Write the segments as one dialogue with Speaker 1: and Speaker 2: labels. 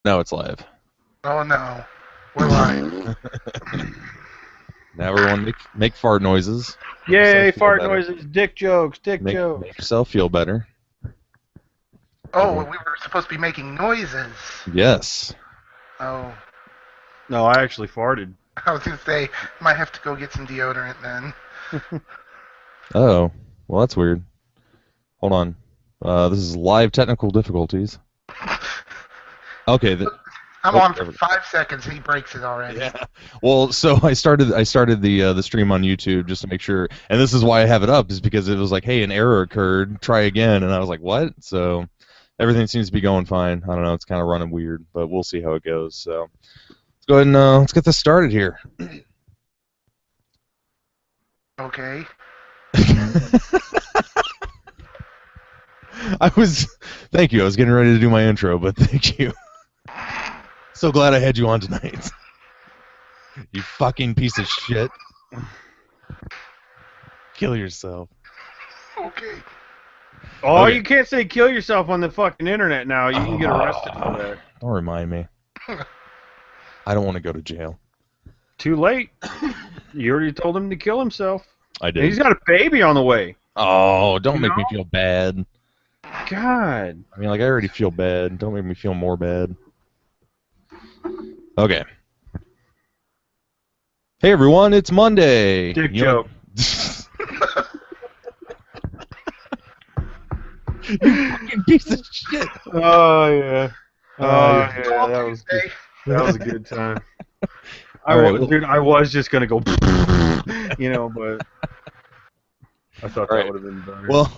Speaker 1: No, it's live.
Speaker 2: Oh no, we're live.
Speaker 1: Now everyone make fart noises.
Speaker 3: Yay, fart noises, dick jokes,
Speaker 1: Make yourself feel better.
Speaker 2: Oh, we were supposed to be making noises.
Speaker 1: Yes.
Speaker 2: Oh.
Speaker 3: No, I actually farted.
Speaker 2: I was going to say, might have to go get some deodorant then.
Speaker 1: Oh, well that's weird. Hold on. This is live technical difficulties. Okay.
Speaker 2: I'm on for 5 seconds and he breaks it already.
Speaker 1: Yeah. Well, so I started the stream on YouTube just to make sure, and this is why I have it up, is because it was like, hey, an error occurred, try again, and I was like, what? So everything seems to be going fine. I don't know, it's kind of running weird, but we'll see how it goes. So let's go ahead and let's get this started here.
Speaker 2: Okay.
Speaker 1: Thank you. I was getting ready to do my intro, but thank you. So glad I had you on tonight. You fucking piece of shit. Kill yourself.
Speaker 2: Okay.
Speaker 3: Oh,
Speaker 1: Okay.
Speaker 3: You can't say kill yourself on the fucking internet now. You can get arrested for that.
Speaker 1: Don't remind me. I don't want to go to jail.
Speaker 3: Too late. You already told him to kill himself.
Speaker 1: I did.
Speaker 3: He's got a baby on the way.
Speaker 1: Oh, don't make me feel bad.
Speaker 3: God.
Speaker 1: I mean, like, I already feel bad. Don't make me feel more bad. Okay. Hey, everyone, it's Monday.
Speaker 3: Dick joke.
Speaker 1: You fucking piece of shit.
Speaker 3: Oh, yeah.
Speaker 2: Oh,
Speaker 3: That was a good time.
Speaker 1: Dude,
Speaker 3: I was just going to go, but I thought that would have been better.
Speaker 1: Well,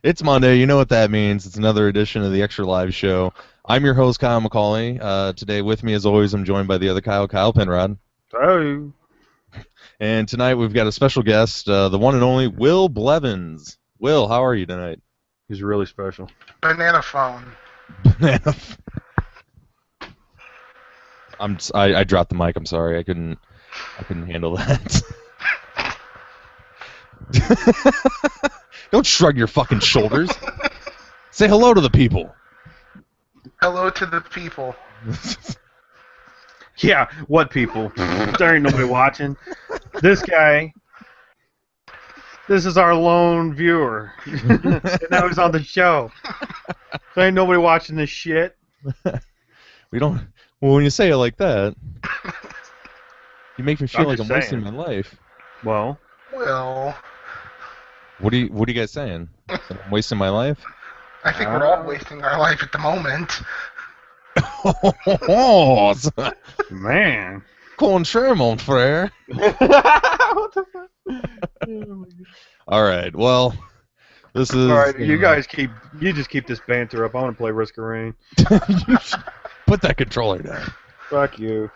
Speaker 1: it's Monday. You know what that means. It's another edition of the Extra Live Show. I'm your host, Kyle McCauley. Today with me, as always, I'm joined by the other Kyle Penrod.
Speaker 3: Oh.
Speaker 1: And tonight we've got a special guest, the one and only Will Blevins. Will, how are you tonight?
Speaker 3: He's really special.
Speaker 2: Banana phone.
Speaker 1: I dropped the mic. I'm sorry. I couldn't handle that. Don't shrug your fucking shoulders. Say hello to the people.
Speaker 2: Hello to the people.
Speaker 3: Yeah, what people? There ain't nobody watching. This guy, this is our lone viewer. And now he's on the show. There ain't nobody watching this shit.
Speaker 1: We don't. Well, when you say it like that, you make me feel like I'm wasting my life.
Speaker 3: Well.
Speaker 1: What are you guys saying? That I'm wasting my life?
Speaker 2: I think we're all wasting our life at the moment.
Speaker 1: Oh,
Speaker 3: man.
Speaker 1: Contraire, mon frère.
Speaker 3: What the fuck?
Speaker 1: All right. Well, this is.
Speaker 3: All right. You just keep this banter up. I want to play Risk of Rain.
Speaker 1: Put that controller down.
Speaker 3: Fuck you.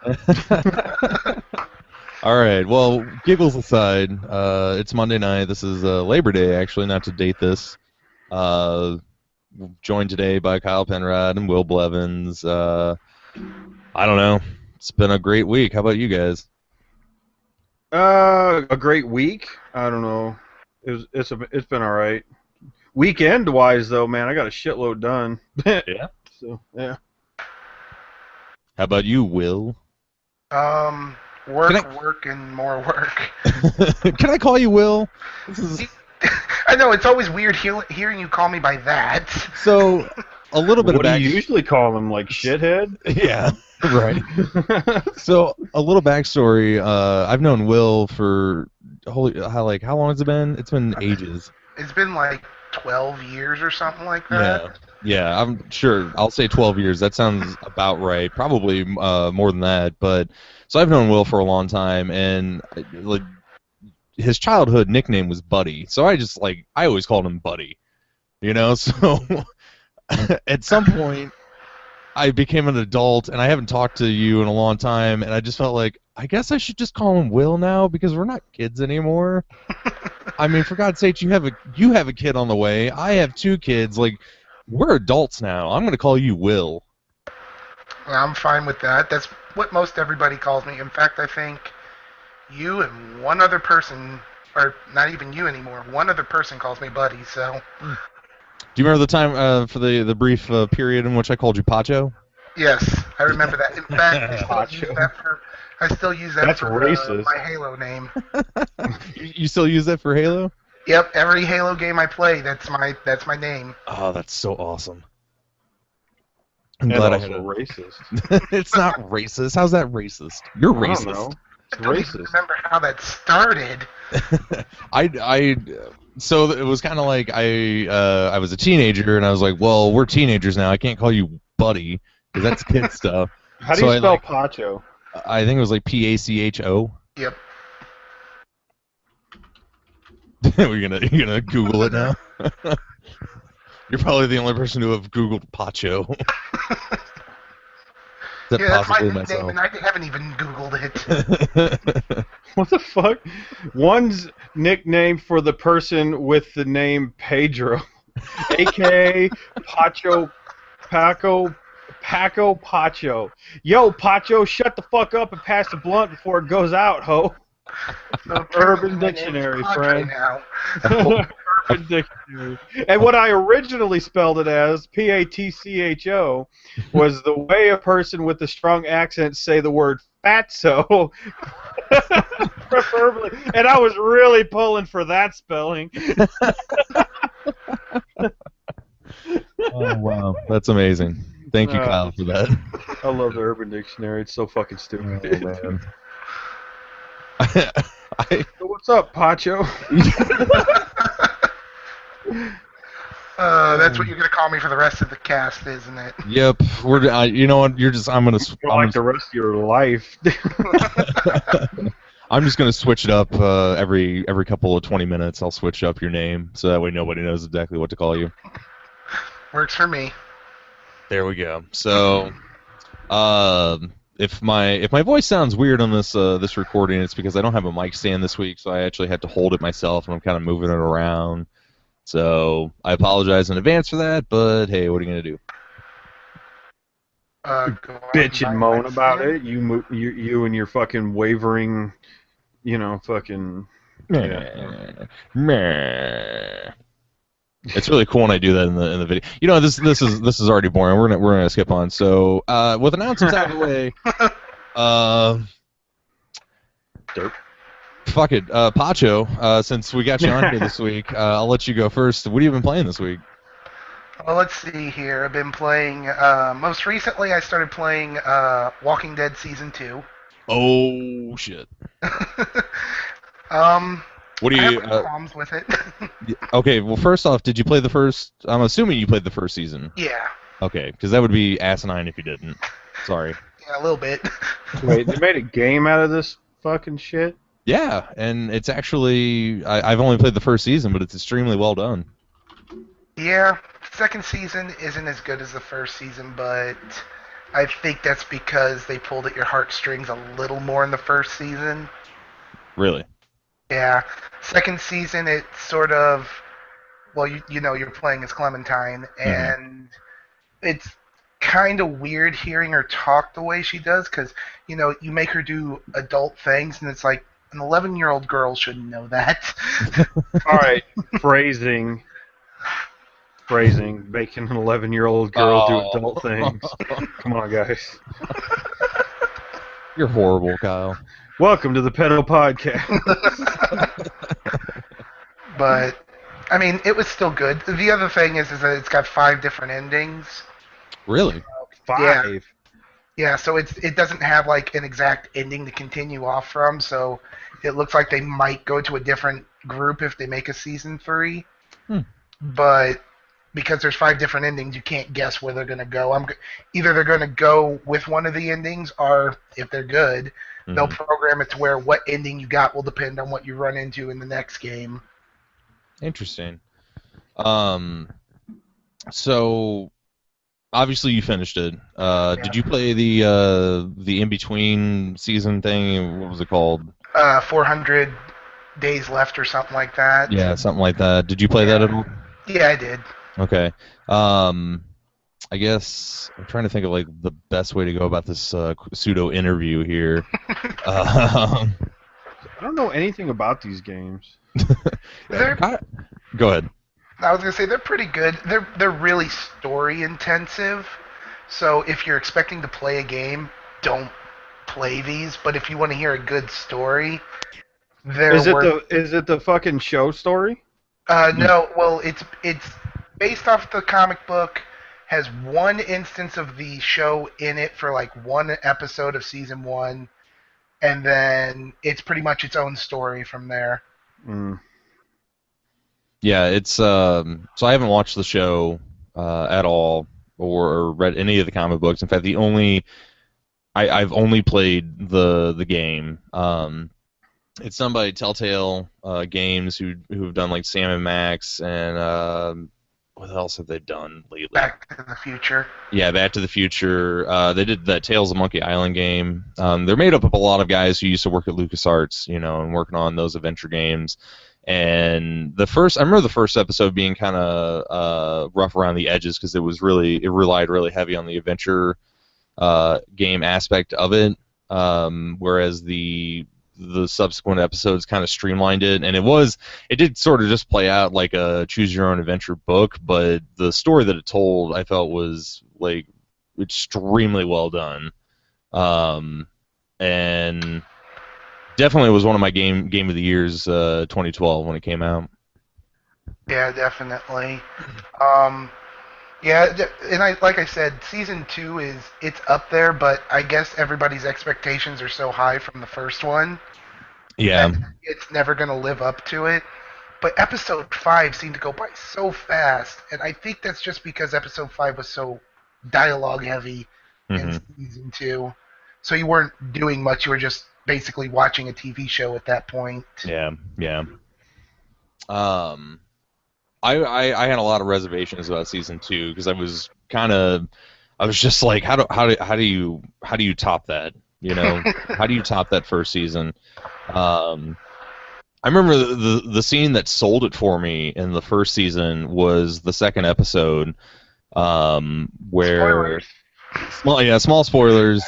Speaker 1: All right. Well, giggles aside, it's Monday night. This is Labor Day, actually, not to date this. Joined today by Kyle Penrod and Will Blevins. I don't know. It's been a great week. How about you guys?
Speaker 3: A great week? I don't know. It's been all right. Weekend wise though, man, I got a shitload done.
Speaker 1: Yeah.
Speaker 3: So yeah.
Speaker 1: How about you, Will?
Speaker 2: Work, and more work.
Speaker 1: Can I call you Will?
Speaker 2: I know, it's always weird hearing you call me by that.
Speaker 1: So, a little bit
Speaker 3: What do you usually call him, like shithead?
Speaker 1: Yeah, right. So, a little backstory. I've known Will for, how long has it been? It's been ages.
Speaker 2: It's been like 12 years or something like that.
Speaker 1: Yeah, I'm sure. I'll say 12 years. That sounds about right. Probably more than that. But so I've known Will for a long time, and like his childhood nickname was Buddy. So I always called him Buddy. So at some point I became an adult, and I haven't talked to you in a long time, and I just felt like I guess I should just call him Will now because we're not kids anymore. I mean, for God's sake, you have a kid on the way. I have 2 kids. Like, we're adults now. I'm gonna call you Will.
Speaker 2: Well, I'm fine with that. That's what most everybody calls me. In fact, I think you and one other person, or not even you anymore, one other person calls me Buddy. So.
Speaker 1: Do you remember the time for the brief period in which I called you Pacho?
Speaker 2: Yes, I remember that. In fact,
Speaker 3: Pacho.
Speaker 2: I still use that
Speaker 3: That's
Speaker 2: for
Speaker 3: racist.
Speaker 2: my Halo name.
Speaker 1: You still use that for Halo?
Speaker 2: Yep, every Halo game I play, that's my name.
Speaker 1: Oh, that's so awesome. I'm
Speaker 3: And
Speaker 1: glad I
Speaker 3: also
Speaker 1: had a...
Speaker 3: racist.
Speaker 1: It's not racist. How's that racist? You're
Speaker 3: I don't
Speaker 1: racist.
Speaker 3: know. It's
Speaker 2: I don't even
Speaker 3: racist.
Speaker 2: remember how that started.
Speaker 1: So it was kind of like I was a teenager and I was like, well, we're teenagers now. I can't call you buddy because that's kid stuff.
Speaker 3: How do
Speaker 1: So
Speaker 3: you
Speaker 1: I
Speaker 3: spell
Speaker 1: like
Speaker 3: Pacho?
Speaker 1: I think it was like Pacho.
Speaker 2: Yep.
Speaker 1: you're gonna Google it now. You're probably the only person to have Googled Pacho. Except
Speaker 2: Yeah, that's my
Speaker 1: possibly
Speaker 2: nickname,
Speaker 1: myself.
Speaker 2: and I haven't even Googled it.
Speaker 3: What the fuck? One's nickname for the person with the name Pedro, aka Paco Pacho. Yo, Pacho, shut the fuck up and pass the blunt before it goes out, ho.
Speaker 2: So apparently
Speaker 3: Urban
Speaker 2: my name's
Speaker 3: Dictionary,
Speaker 2: Padre
Speaker 3: friend.
Speaker 2: now.
Speaker 3: Urban Dictionary. And what I originally spelled it as, Patcho, was the way a person with a strong accent say the word fatso. Preferably. And I was really pulling for that spelling.
Speaker 1: Oh wow, that's amazing. Thank you, Kyle, for that.
Speaker 3: I love the Urban Dictionary. It's so fucking stupid.
Speaker 1: Oh, man.
Speaker 3: So what's up, Pacho?
Speaker 2: That's what you're gonna call me for the rest of the cast, isn't it?
Speaker 1: Yep, you know what? You're just. I'm gonna.
Speaker 3: For like the rest of your life.
Speaker 1: I'm just gonna switch it up every couple of 20 minutes. I'll switch up your name so that way nobody knows exactly what to call you.
Speaker 2: Works for me.
Speaker 1: There we go. So, if my voice sounds weird on this recording, it's because I don't have a mic stand this week, so I actually had to hold it myself, and I'm kind of moving it around. So I apologize in advance for that, but hey, what are you gonna do?
Speaker 2: Go out
Speaker 3: Bitch
Speaker 2: buy
Speaker 3: and moan
Speaker 2: my
Speaker 3: about
Speaker 2: stand.
Speaker 3: it. You and your fucking wavering, fucking.
Speaker 1: Meh. It's really cool when I do that in the video. You know, this is already boring. We're gonna skip on. So with announcements out of the way,
Speaker 3: Dope.
Speaker 1: fuck it, Pacho. Since we got you on here this week, I'll let you go first. What have you been playing this week?
Speaker 2: Well, let's see here. I've been playing. Most recently, I started playing Walking Dead Season 2.
Speaker 1: Oh shit. What do
Speaker 2: I have
Speaker 1: you?
Speaker 2: problems with it.
Speaker 1: Okay, well, first off, did you play the first? I'm assuming you played the first season.
Speaker 2: Yeah.
Speaker 1: Okay, because that would be asinine if you didn't. Sorry.
Speaker 2: Yeah, a little bit.
Speaker 3: Wait, they made a game out of this fucking shit?
Speaker 1: Yeah, and it's actually I've only played the first season, but it's extremely well done.
Speaker 2: Yeah, second season isn't as good as the first season, but I think that's because they pulled at your heartstrings a little more in the first season.
Speaker 1: Really.
Speaker 2: Yeah, second season it's sort of, well, you know you're playing as Clementine, and it's kind of weird hearing her talk the way she does, because you make her do adult things, and it's like an 11-year-old girl shouldn't know that.
Speaker 3: All right, phrasing, making an 11-year-old girl do adult things. Come on, guys.
Speaker 1: You're horrible, Kyle.
Speaker 3: Welcome to the Pedo Podcast.
Speaker 2: But I mean, it was still good. The other thing is that it's got 5 different endings.
Speaker 1: Really?
Speaker 3: 5.
Speaker 2: Yeah, so it doesn't have like an exact ending to continue off from. So it looks like they might go to a different group if they make a season 3. But because there's 5 different endings, you can't guess where they're gonna go. Either they're gonna go with one of the endings, or if they're good, they'll program it to where what ending you got will depend on what you run into in the next game.
Speaker 1: Interesting. So obviously you finished it. Did you play the in between season thing? What was it called?
Speaker 2: 400 days left or something like that.
Speaker 1: Yeah, something like that. Did you play that at all?
Speaker 2: Yeah, I did.
Speaker 1: Okay. I guess I'm trying to think of like the best way to go about this pseudo interview here.
Speaker 3: I don't know anything about these games.
Speaker 1: Go ahead.
Speaker 2: I was gonna say they're pretty good. They're really story intensive, So if you're expecting to play a game, don't play these. But if you want to hear a good story, they're worth.
Speaker 3: Is it the fucking show story?
Speaker 2: No, well, it's based off the comic book. Has one instance of the show in it for like one episode of season one, and then it's pretty much its own story from there.
Speaker 3: Mm.
Speaker 1: Yeah, it's so I haven't watched the show at all or read any of the comic books. In fact, I've only played the game. It's done by Telltale Games, who've done like Sam and Max, and what else have they done lately?
Speaker 2: Back to the Future.
Speaker 1: Yeah, Back to the Future. They did that Tales of Monkey Island game. They're made up of a lot of guys who used to work at LucasArts, and working on those adventure games. And I remember the first episode being kind of rough around the edges because it relied really heavy on the adventure game aspect of it, whereas the subsequent episodes kind of streamlined it, and it did sort of just play out like a choose your own adventure book, but the story that it told I felt was like extremely well done, and definitely was one of my game of the years 2012 when it came out.
Speaker 2: Yeah, definitely. Yeah, and like I said, season 2 it's up there, but I guess everybody's expectations are so high from the first one.
Speaker 1: Yeah,
Speaker 2: that it's never going to live up to it. But episode 5 seemed to go by so fast, and I think that's just because episode 5 was so dialogue heavy in season 2. So you weren't doing much; you were just basically watching a TV show at that point.
Speaker 1: Yeah. I had a lot of reservations about season 2 because I was just like, how do you top that? How do you top that first season? I remember the scene that sold it for me in the first season was the second episode, where small spoilers.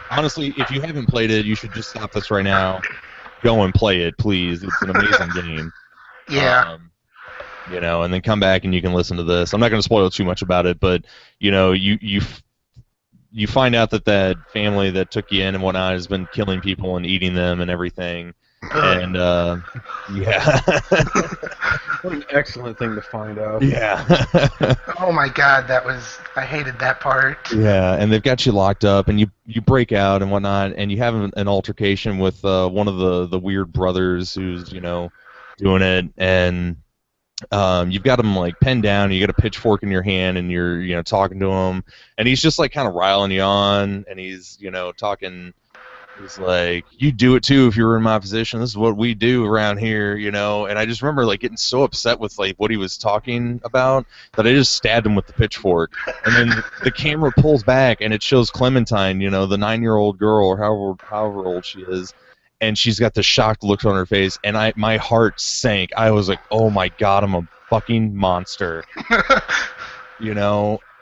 Speaker 1: Honestly, if you haven't played it, you should just stop this right now. Go and play it, please. It's an amazing game.
Speaker 2: Yeah.
Speaker 1: And then come back and you can listen to this. I'm not going to spoil too much about it, but you find out that family that took you in and whatnot has been killing people and eating them and everything. And yeah.
Speaker 3: What an excellent thing to find out.
Speaker 1: Yeah.
Speaker 2: Oh my God, I hated that part.
Speaker 1: Yeah, and they've got you locked up, and you break out and whatnot, and you have an altercation with one of the weird brothers who's doing it, and you've got him like pinned down, and you got a pitchfork in your hand, and you're talking to him, and he's just like kind of riling you on, and he's talking. He's like, you do it too if you were in my position. This is what we do around here, And I just remember like getting so upset with like what he was talking about that I just stabbed him with the pitchfork. And then the camera pulls back and it shows Clementine, the 9-year-old girl or however old she is, and she's got the shocked look on her face, and my heart sank. I was like, oh my God, I'm a fucking monster.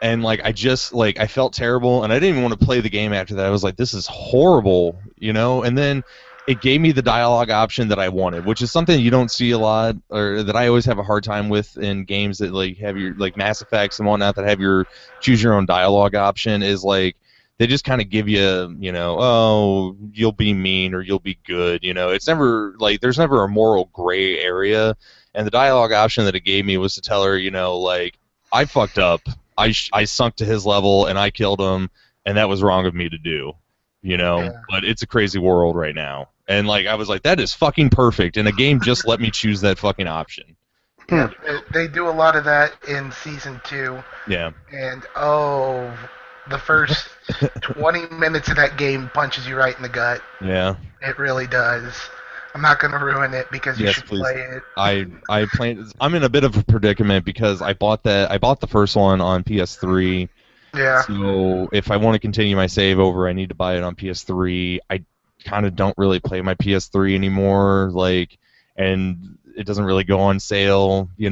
Speaker 1: And like I felt terrible, and I didn't even want to play the game after that. I was like, this is horrible, and then it gave me the dialogue option that I wanted, which is something you don't see a lot, or that I always have a hard time with in games that like have your like Mass Effects and whatnot that have your choose your own dialogue option. Is like they just kind of give you, oh, you'll be mean or you'll be good, It's never like there's never a moral gray area, and the dialogue option that it gave me was to tell her, like, I fucked up. I sunk to his level and I killed him, and that was wrong of me to do,
Speaker 2: Yeah.
Speaker 1: But it's a crazy world right now, and like I was like, that is fucking perfect, and a game just let me choose that fucking option.
Speaker 2: Yeah, they do a lot of that in season 2.
Speaker 1: Yeah.
Speaker 2: And the first 20 minutes of that game punches you right in the gut.
Speaker 1: Yeah.
Speaker 2: It really does. I'm not going to ruin it because you should
Speaker 1: please.
Speaker 2: play it.
Speaker 1: I plan. I'm in a bit of a predicament because I bought the first one on PS3.
Speaker 2: Yeah.
Speaker 1: So if I want to continue my save over, I need to buy it on PS3. I kind of don't really play my PS3 anymore, and it doesn't really go on sale,
Speaker 2: Yeah.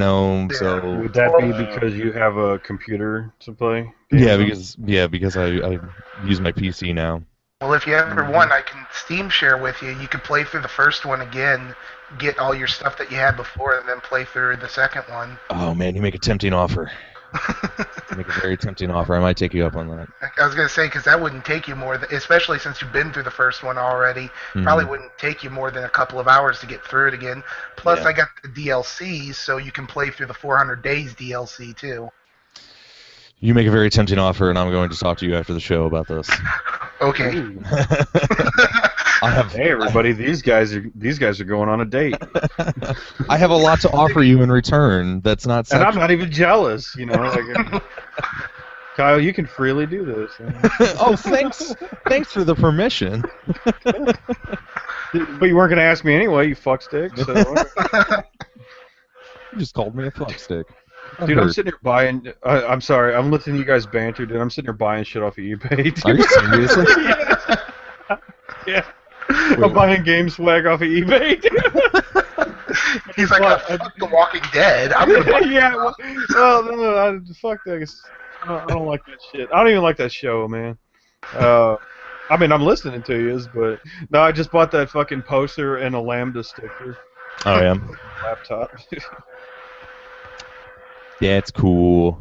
Speaker 1: So
Speaker 3: would that be because you have a computer to play?
Speaker 1: Yeah, because I use my PC now.
Speaker 2: Well, if you ever want, I can Steam share with you. You can play through the first one again, get all your stuff that you had before, and then play through the second one.
Speaker 1: Oh man, you make a tempting offer. Make a very tempting offer. I might take you up on that.
Speaker 2: I was gonna say because that wouldn't take you more, especially since you've been through the first one already. Probably
Speaker 1: Hmm.
Speaker 2: wouldn't take you more than a couple of hours to get through it again. Plus,
Speaker 1: Yeah.
Speaker 2: I got the DLC, so you can play through the 400 days DLC too.
Speaker 1: You make a very tempting offer, and I'm going to talk to you after the show about this.
Speaker 2: Okay.
Speaker 3: Ooh.
Speaker 1: I have.
Speaker 3: Hey everybody, these guys are going on a date,
Speaker 1: I have a lot to offer you in return. That's not
Speaker 3: and
Speaker 1: sexual.
Speaker 3: I'm not even jealous. Like, Kyle, you can freely do this.
Speaker 1: Oh, thanks. Thanks for the permission.
Speaker 3: But you weren't going to ask me anyway, you fuckstick. So.
Speaker 1: You just called me a fuckstick.
Speaker 3: Dude, I'm sitting here buying. I'm sorry, I'm listening to you guys banter, dude. I'm sitting here buying shit off of eBay. Dude.
Speaker 1: Are you seriously?
Speaker 3: Yeah. I'm buying game swag off of eBay. Dude.
Speaker 2: He's like, fuck The Walking Dead. I'm gonna buy
Speaker 3: Yeah. Well, no, fuck that. I don't like that shit. I don't even like that show, man. I mean, I'm listening to you, but no, I just bought that fucking poster and a Lambda sticker.
Speaker 1: Oh yeah.
Speaker 3: Laptop.
Speaker 1: Yeah, it's cool.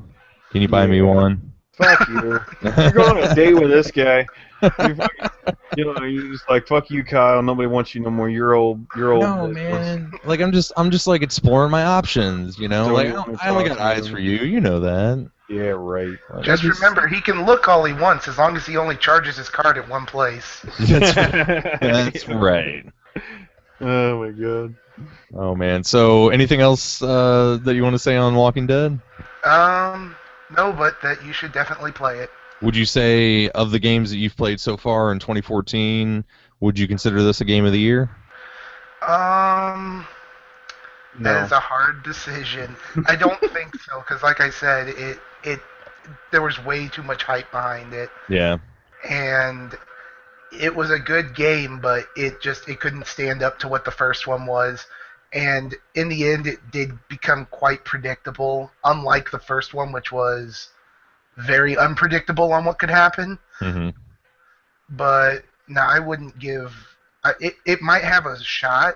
Speaker 1: Can you buy me one?
Speaker 3: Fuck you. You're going on a date with this guy. You're just like, fuck you, Kyle. Nobody wants you no more. You're old.
Speaker 1: No, man. Like I'm just like exploring my options. You know,
Speaker 3: So
Speaker 1: like
Speaker 3: you wanna
Speaker 1: I only
Speaker 3: talk
Speaker 1: got
Speaker 3: to
Speaker 1: eyes
Speaker 3: him?
Speaker 1: for you. You know that.
Speaker 3: Yeah, right.
Speaker 1: Like,
Speaker 2: Just remember, he can look all he wants as long as he only charges his card at one place.
Speaker 1: That's right.
Speaker 3: Oh my god.
Speaker 1: Oh man. So anything else that you want to say on Walking Dead?
Speaker 2: No, but that you should definitely play it.
Speaker 1: Would you say of the games that you've played so far in 2014, would you consider this a game of the year?
Speaker 2: That
Speaker 3: No.
Speaker 2: is a hard decision. I don't think so, because like I said, there was way too much hype behind it,
Speaker 1: Yeah.
Speaker 2: and it was a good game, but it couldn't stand up to what the first one was. And in the end, it did become quite predictable, unlike the first one, which was very unpredictable on what could happen.
Speaker 1: Hmm.
Speaker 2: But no, I wouldn't give. It might have a shot,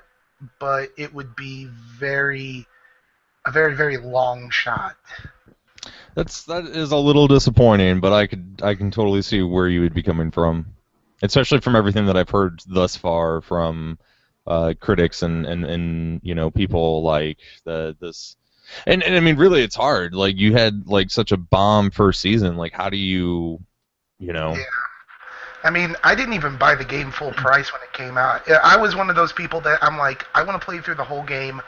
Speaker 2: but it would be a very, very long shot.
Speaker 1: That is a little disappointing, but I can totally see where you would be coming from, especially from everything that I've heard thus far from critics and people like this. And I mean, really, it's hard. Like you had like such a bomb first season. Like, how do you?
Speaker 2: Yeah. I mean, I didn't even buy the game full price when it came out. I was one of those people that I'm like, I want to play through the whole game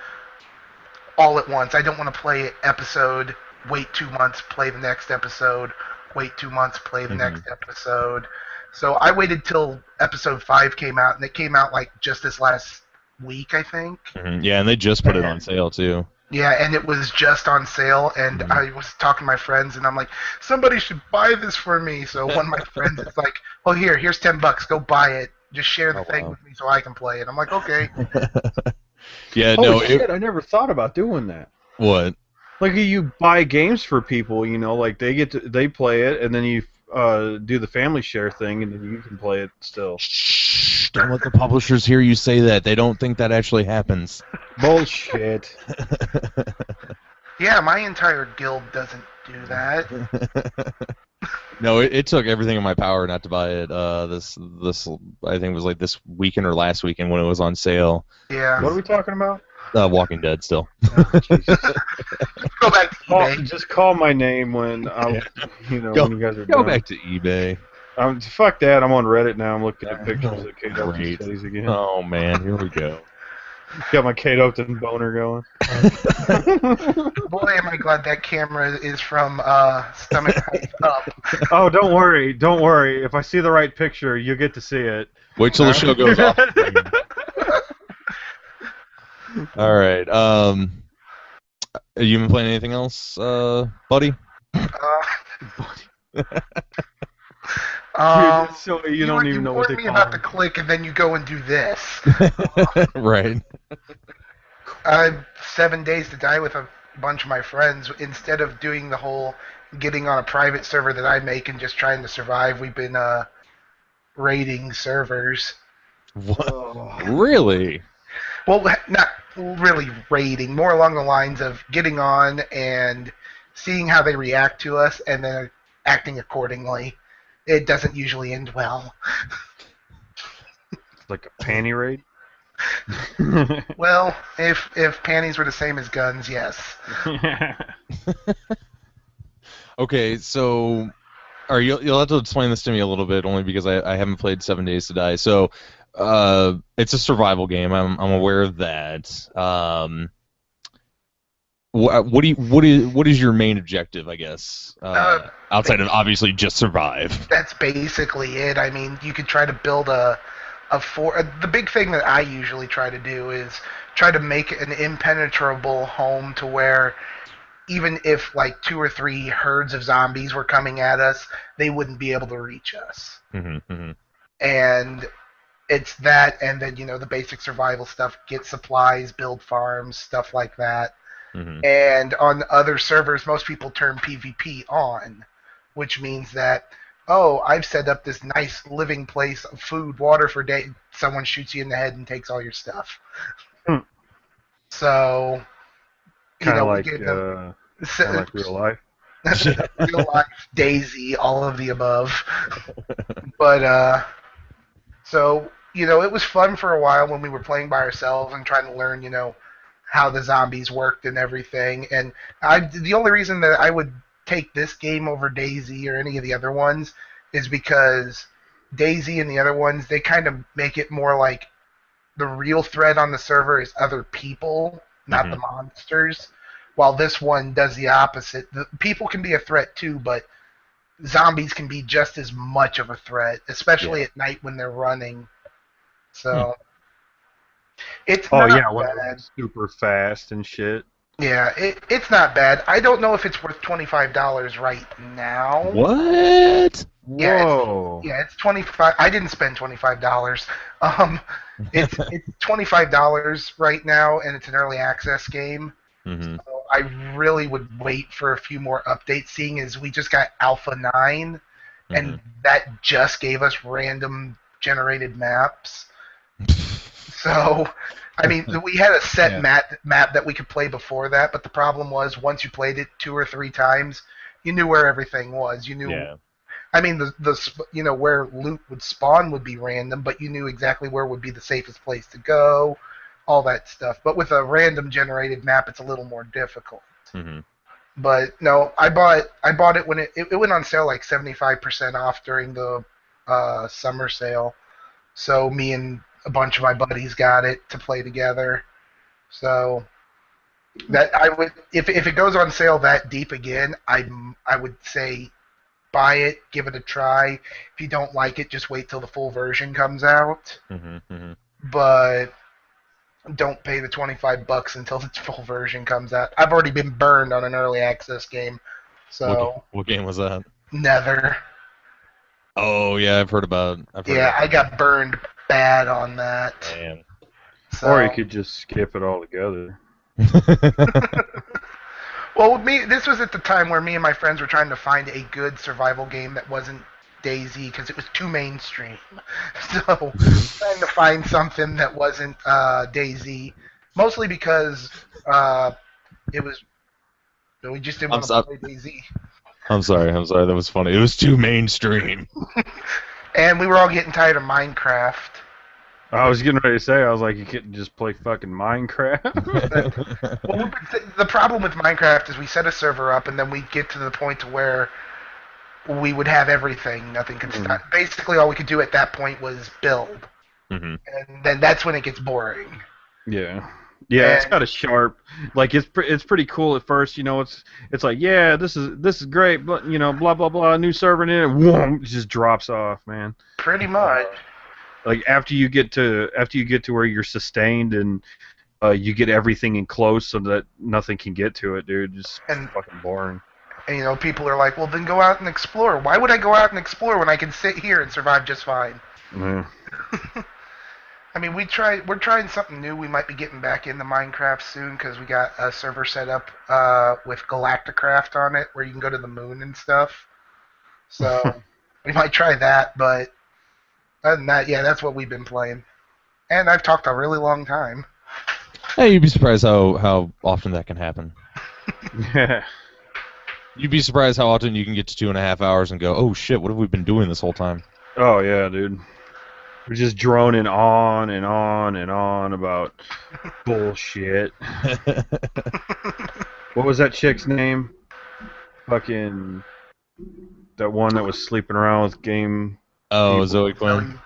Speaker 2: all at once. I don't want to play it episode, wait 2 months, play the next episode, wait 2 months, play the next episode. So I waited till episode 5 came out, and it came out like just this last week, I think.
Speaker 1: Yeah, and they just put it on sale too.
Speaker 2: Yeah, and it was just on sale, and I was talking to my friends, and I'm like, somebody should buy this for me. So one of my friends is like, oh, here's $10, go buy it. Just share the thing with me so I can play it. I'm like, okay.
Speaker 1: Yeah,
Speaker 3: Holy
Speaker 1: no.
Speaker 3: shit, I never thought about doing that.
Speaker 1: What?
Speaker 3: Like you buy games for people, like they play it, and then you do the family share thing, and then you can play it still.
Speaker 1: Shh! Don't let the publishers hear you say that. They don't think that actually happens.
Speaker 3: Bullshit.
Speaker 2: Yeah, my entire guild doesn't do that.
Speaker 1: No, it took everything in my power not to buy it. This I think was like this weekend or last weekend when it was on sale.
Speaker 2: Yeah.
Speaker 3: What are we talking about?
Speaker 1: Walking Dead still.
Speaker 3: Oh, Jesus.
Speaker 2: Go back to eBay.
Speaker 3: Just call my name when when you guys are
Speaker 1: Go
Speaker 3: done.
Speaker 1: back to eBay.
Speaker 3: Fuck that. I'm on Reddit now. I'm looking at pictures of Kate Upton
Speaker 1: Great.
Speaker 3: titties again.
Speaker 1: Oh man, here we go.
Speaker 3: Got my Kate Upton boner going.
Speaker 2: Boy, am I glad that camera is from stomach height up.
Speaker 3: Oh, don't worry. If I see the right picture, you'll get to see it.
Speaker 1: Wait till the show goes off. All right. You been playing anything else, buddy?
Speaker 3: So you don't even know what they
Speaker 2: me
Speaker 3: call
Speaker 2: about
Speaker 3: them.
Speaker 2: the click, and then you go and do this.
Speaker 1: Right.
Speaker 2: 7 days to die with a bunch of my friends. Instead of doing the whole getting on a private server that I make and just trying to survive, we've been raiding servers.
Speaker 1: What? Really?
Speaker 2: Well, not really raiding, more along the lines of getting on and seeing how they react to us and then acting accordingly. It doesn't usually end well.
Speaker 3: It's like a panty raid.
Speaker 2: Well, if panties were the same as guns, yes.
Speaker 1: Okay, so you'll have to explain this to me a little bit, only because I haven't played 7 Days to Die. So, it's a survival game. I'm aware of that. What is your main objective, I guess, outside of obviously just survive?
Speaker 2: That's basically it. I mean, you could try to build the big thing that I usually try to do is try to make an impenetrable home to where even if like 2 or 3 herds of zombies were coming at us, they wouldn't be able to reach us.
Speaker 1: Mm-hmm.
Speaker 2: And it's that, and then the basic survival stuff: get supplies, build farms, stuff like that.
Speaker 1: Mm-hmm.
Speaker 2: And on other servers, most people turn PvP on, which means that, oh, I've set up this nice living place of food, water for day. Someone shoots you in the head and takes all your stuff. So,
Speaker 3: kind of like real life.
Speaker 2: Real life, Daisy, all of the above. But so it was fun for a while when we were playing by ourselves and trying to learn, how the zombies worked and everything. And the only reason that I would take this game over Daisy or any of the other ones is because Daisy and the other ones, they kind of make it more like the real threat on the server is other people, not the monsters. While this one does the opposite. The people can be a threat too, but zombies can be just as much of a threat, especially at night when they're running. So it's not bad.
Speaker 3: Super fast and shit.
Speaker 2: Yeah, it's not bad. I don't know if it's worth $25 right now.
Speaker 1: What?
Speaker 3: Whoa.
Speaker 2: It's 25. I didn't spend $25. It's $25 right now, and it's an early access game.
Speaker 1: Mm-hmm.
Speaker 2: So I really would wait for a few more updates, seeing as we just got Alpha 9, and that just gave us random generated maps. So, I mean, we had a set map that we could play before that, but the problem was once you played it 2 or 3 times, you knew where everything was. You knew.
Speaker 1: Yeah.
Speaker 2: I mean, the where loot would spawn would be random, but you knew exactly where would be the safest place to go, all that stuff. But with a random generated map, it's a little more difficult.
Speaker 1: Mm-hmm.
Speaker 2: But no, I bought it when it went on sale like 75% off during the summer sale. So me and a bunch of my buddies got it to play together. So that I would, if it goes on sale that deep again, I would say buy it, give it a try. If you don't like it, just wait till the full version comes out. But don't pay the $25 until the full version comes out. I've already been burned on an early access game. So
Speaker 1: what game was that?
Speaker 2: Nether.
Speaker 1: Oh yeah, I've heard about.
Speaker 2: I got burned bad on that.
Speaker 1: Man.
Speaker 2: So,
Speaker 3: or you could just skip it altogether.
Speaker 2: Well, with me, this was at the time where me and my friends were trying to find a good survival game that wasn't Daisy because it was too mainstream. So trying to find something that wasn't Daisy, mostly because it was we just didn't want to play Daisy.
Speaker 1: I'm sorry. That was funny. It was too mainstream.
Speaker 2: And we were all getting tired of Minecraft.
Speaker 3: I was getting ready to say, I was like, you couldn't just play fucking Minecraft?
Speaker 2: Well, the problem with Minecraft is we set a server up, and then we get to the point to where we would have everything. Nothing could stop. Basically, all we could do at that point was build. And then that's when it gets boring.
Speaker 3: Yeah. Yeah, it's got a sharp, like it's pretty cool at first, it's like, yeah, this is great, but blah blah blah, new server, and then whoom, it just drops off, man.
Speaker 2: Pretty much.
Speaker 3: Like after you get to where you're sustained and you get everything in close so that nothing can get to it, dude, just fucking boring.
Speaker 2: And people are like, well, then go out and explore. Why would I go out and explore when I can sit here and survive just fine?
Speaker 3: Yeah.
Speaker 2: I mean, we're trying something new. We might be getting back into Minecraft soon because we got a server set up with Galacticraft on it where you can go to the moon and stuff. So we might try that, but other than that, yeah, that's what we've been playing. And I've talked a really long time.
Speaker 1: Hey, you'd be surprised how often that can happen.
Speaker 3: Yeah.
Speaker 1: You'd be surprised how often you can get to 2.5 hours and go, oh shit, what have we been doing this whole time?
Speaker 3: Oh yeah, dude. We're just droning on and on and on about bullshit. What was that chick's name? Fucking that one that was sleeping around with game.
Speaker 1: Oh,
Speaker 3: people.
Speaker 1: Zoe Quinn.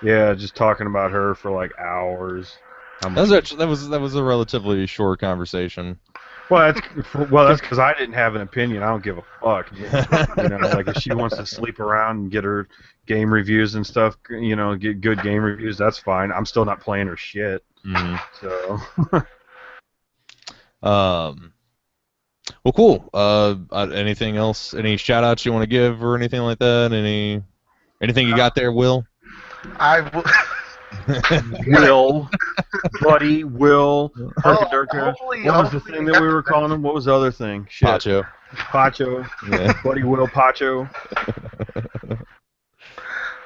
Speaker 3: Yeah, just talking about her for like hours.
Speaker 1: That was a relatively short conversation.
Speaker 3: Well, that's because I didn't have an opinion. I don't give a fuck. You know, like if she wants to sleep around and get her game reviews and stuff, you know, get good game reviews, that's fine. I'm still not playing her shit. So.
Speaker 1: Well, cool. Anything else? Any shout outs you want to give or anything like that? Anything you got there, Will?
Speaker 2: I will.
Speaker 3: Will, buddy, Will,
Speaker 2: Hopefully,
Speaker 3: what was the thing that we were calling him? What was the other thing? Shit. Pacho.
Speaker 1: Yeah.
Speaker 3: Buddy, Will, Pacho.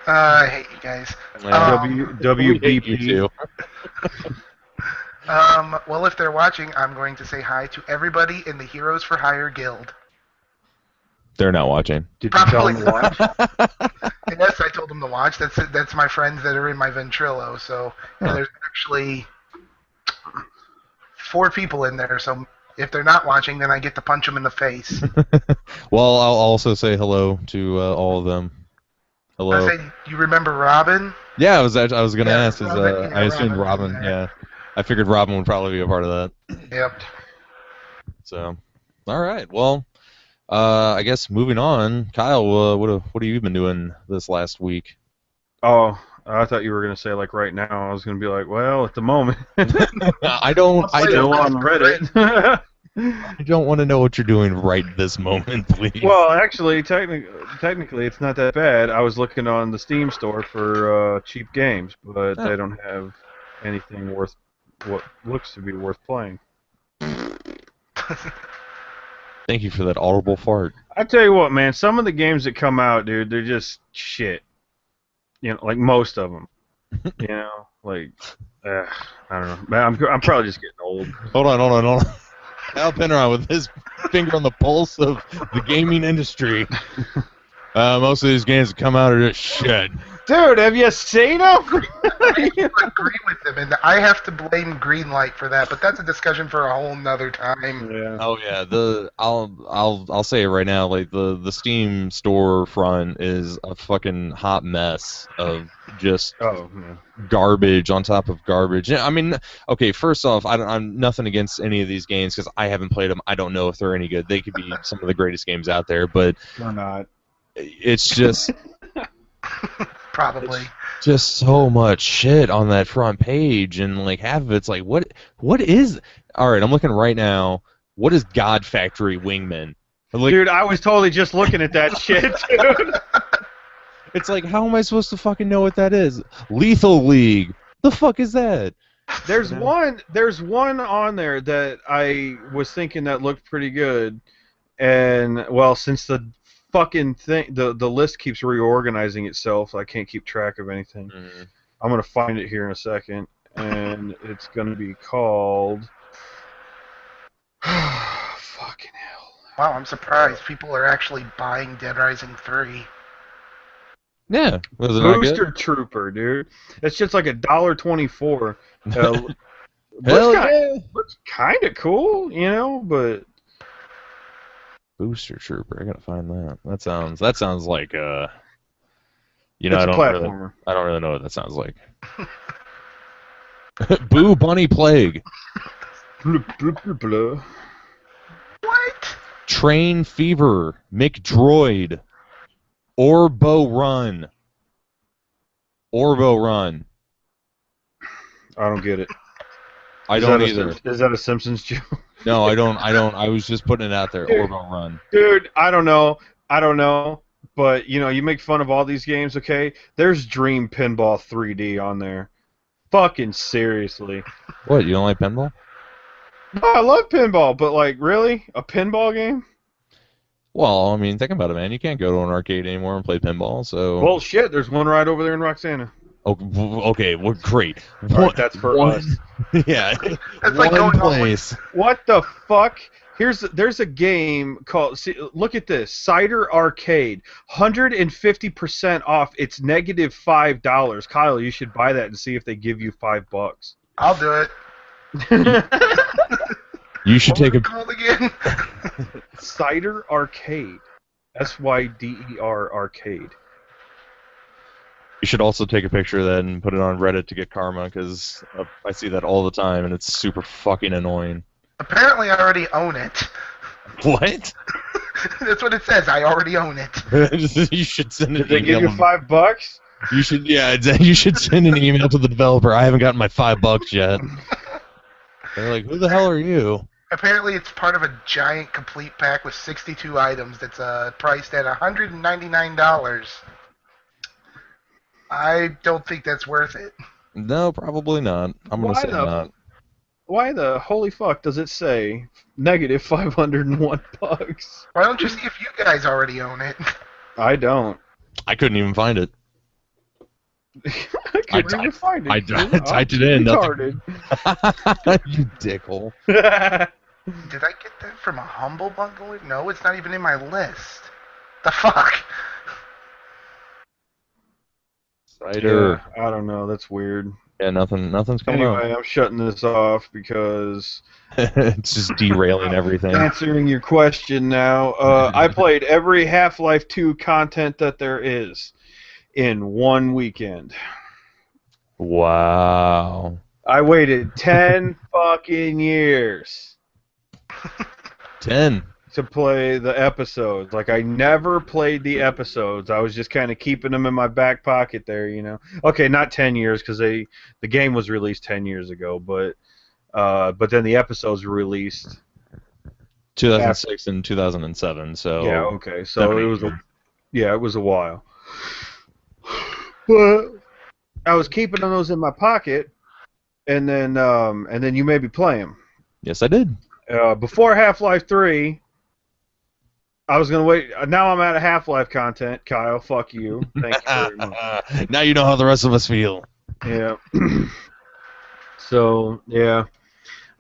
Speaker 2: I hate you guys.
Speaker 3: WBP.
Speaker 2: Well, if they're watching, I'm going to say hi to everybody in the Heroes for Hire Guild.
Speaker 1: They're not watching.
Speaker 3: Did you tell them to watch?
Speaker 2: Yes, I told them to watch. That's my friends that are in my Ventrilo. So and there's actually 4 people in there. So if they're not watching, then I get to punch them in the face.
Speaker 1: Well, I'll also say hello to all of them. Hello.
Speaker 2: I say, you remember Robin?
Speaker 1: Yeah, I was going to ask.
Speaker 2: Robin,
Speaker 1: I assumed Robin. Yeah, I figured Robin would probably be a part of that.
Speaker 2: Yep.
Speaker 1: So, all right. Well, I guess moving on. Kyle, what have you been doing this last week?
Speaker 3: Oh, I thought you were gonna say like right now. I was gonna be like, well, at the moment.
Speaker 1: I don't
Speaker 3: on Reddit.
Speaker 1: I don't want to know what you're doing right this moment, please.
Speaker 3: Well, actually, technically, it's not that bad. I was looking on the Steam store for cheap games, but they don't have anything worth what looks to be worth playing.
Speaker 1: Thank you for that audible fart.
Speaker 3: I tell you what, man. Some of the games that come out, dude, they're just shit. You know, like most of them. You know, like I don't know. Man, I'm probably just getting old.
Speaker 1: Hold on. Al Penron with his finger on the pulse of the gaming industry. Most of these games that come out are just shit.
Speaker 3: Dude, have you seen them?
Speaker 2: I agree with him, and I have to blame Greenlight for that. But that's a discussion for a whole nother time.
Speaker 3: Yeah.
Speaker 1: Oh yeah, I'll say it right now. Like the Steam store front is a fucking hot mess of just garbage on top of garbage. I mean, okay, first off, I'm nothing against any of these games because I haven't played them. I don't know if they're any good. They could be some of the greatest games out there, but
Speaker 3: they're not.
Speaker 1: It's just.
Speaker 2: Probably.
Speaker 1: Just so much shit on that front page, and like half of it's like, what is? All right, I'm looking right now. What is God Factory Wingman? Like,
Speaker 3: dude, I was totally just looking at that shit, dude.
Speaker 1: It's like, how am I supposed to fucking know what that is? Lethal League. The fuck is that?
Speaker 3: There's one on there that I was thinking that looked pretty good, and well, since the fucking thing, the list keeps reorganizing itself. I can't keep track of anything. Mm-hmm. I'm gonna find it here in a second, and it's gonna be called. Fucking hell!
Speaker 2: Wow, I'm surprised people are actually buying Dead Rising 3.
Speaker 1: Yeah,
Speaker 3: Booster Trooper, dude. It's just like $1.24.
Speaker 1: Hell yeah!
Speaker 3: Looks kind of cool, you know, but.
Speaker 1: Booster Trooper, I gotta find that. That sounds like you know,
Speaker 3: it's
Speaker 1: I don't really know what that sounds like. Boo Bunny Plague.
Speaker 2: What?
Speaker 1: Train Fever. McDroid. Orbo Run.
Speaker 3: I don't get it.
Speaker 1: I don't either.
Speaker 3: Is that a Simpsons joke?
Speaker 1: No, I don't. I was just putting it out there.
Speaker 3: Dude,
Speaker 1: Orbo Run.
Speaker 3: Dude, I don't know. But, you know, you make fun of all these games, okay? There's Dream Pinball 3D on there. Fucking seriously.
Speaker 1: What, you don't like pinball?
Speaker 3: No, I love pinball, but, like, really? A pinball game?
Speaker 1: Well, I mean, think about it, man. You can't go to an arcade anymore and play pinball, so...
Speaker 3: Well, shit, there's one right over there in Roxana.
Speaker 1: Oh, okay, well, great.
Speaker 3: Right, that's for us.
Speaker 1: Yeah.
Speaker 2: That's like going
Speaker 1: place.
Speaker 3: What the fuck? There's a game called. See, look at this. Cider Arcade, 150% off. It's -$5. Kyle, you should buy that and see if they give you $5.
Speaker 2: I'll do it.
Speaker 1: You should take a
Speaker 2: called again.
Speaker 3: Cider Arcade. SYDER Arcade.
Speaker 1: You should also take a picture of that and put it on Reddit to get karma, because I see that all the time, and it's super fucking annoying.
Speaker 2: Apparently, I already own it.
Speaker 1: What?
Speaker 2: That's what it says. I already own it.
Speaker 1: You should send an
Speaker 3: Did they give
Speaker 1: email.
Speaker 3: you $5?
Speaker 1: You should, yeah. You should send an email to the developer. I haven't gotten my $5 yet. They're like, who the hell are you?
Speaker 2: Apparently, it's part of a giant complete pack with 62 items that's priced at $199. I don't think that's worth it.
Speaker 1: No, probably not. I'm gonna say not.
Speaker 3: Why the holy fuck does it say -$501?
Speaker 2: Why don't you see if you guys already own it?
Speaker 3: I don't.
Speaker 1: I couldn't even find it.
Speaker 3: I couldn't even find it.
Speaker 1: I typed it in.
Speaker 3: Retarded.
Speaker 1: You dickhole.
Speaker 2: Did I get that from a Humble Bundle? No, it's not even in my list. The fuck?
Speaker 1: Cider.
Speaker 3: Yeah, I don't know. That's weird.
Speaker 1: Yeah, nothing's coming
Speaker 3: Anyway, I'm shutting this off because
Speaker 1: it's just derailing everything.
Speaker 3: answering your question now. I played every Half-Life 2 content that there is in one weekend.
Speaker 1: Wow.
Speaker 3: I waited 10 fucking years
Speaker 1: 10.
Speaker 3: to play the episodes. Like, I never played the episodes. I was just kind of keeping them in my back pocket there, you know. Okay, not 10 years because the game was released 10 years ago, but then the episodes were released
Speaker 1: 2006 and 2007. So
Speaker 3: yeah, okay. So it was a while. But I was keeping those in my pocket, and then you made me play them.
Speaker 1: Yes, I did.
Speaker 3: Before Half-Life 3, I was gonna wait. Now I'm out of Half-Life content, Kyle. Fuck you. Thank you very much.
Speaker 1: Now you know how the rest of us feel.
Speaker 3: Yeah. So yeah.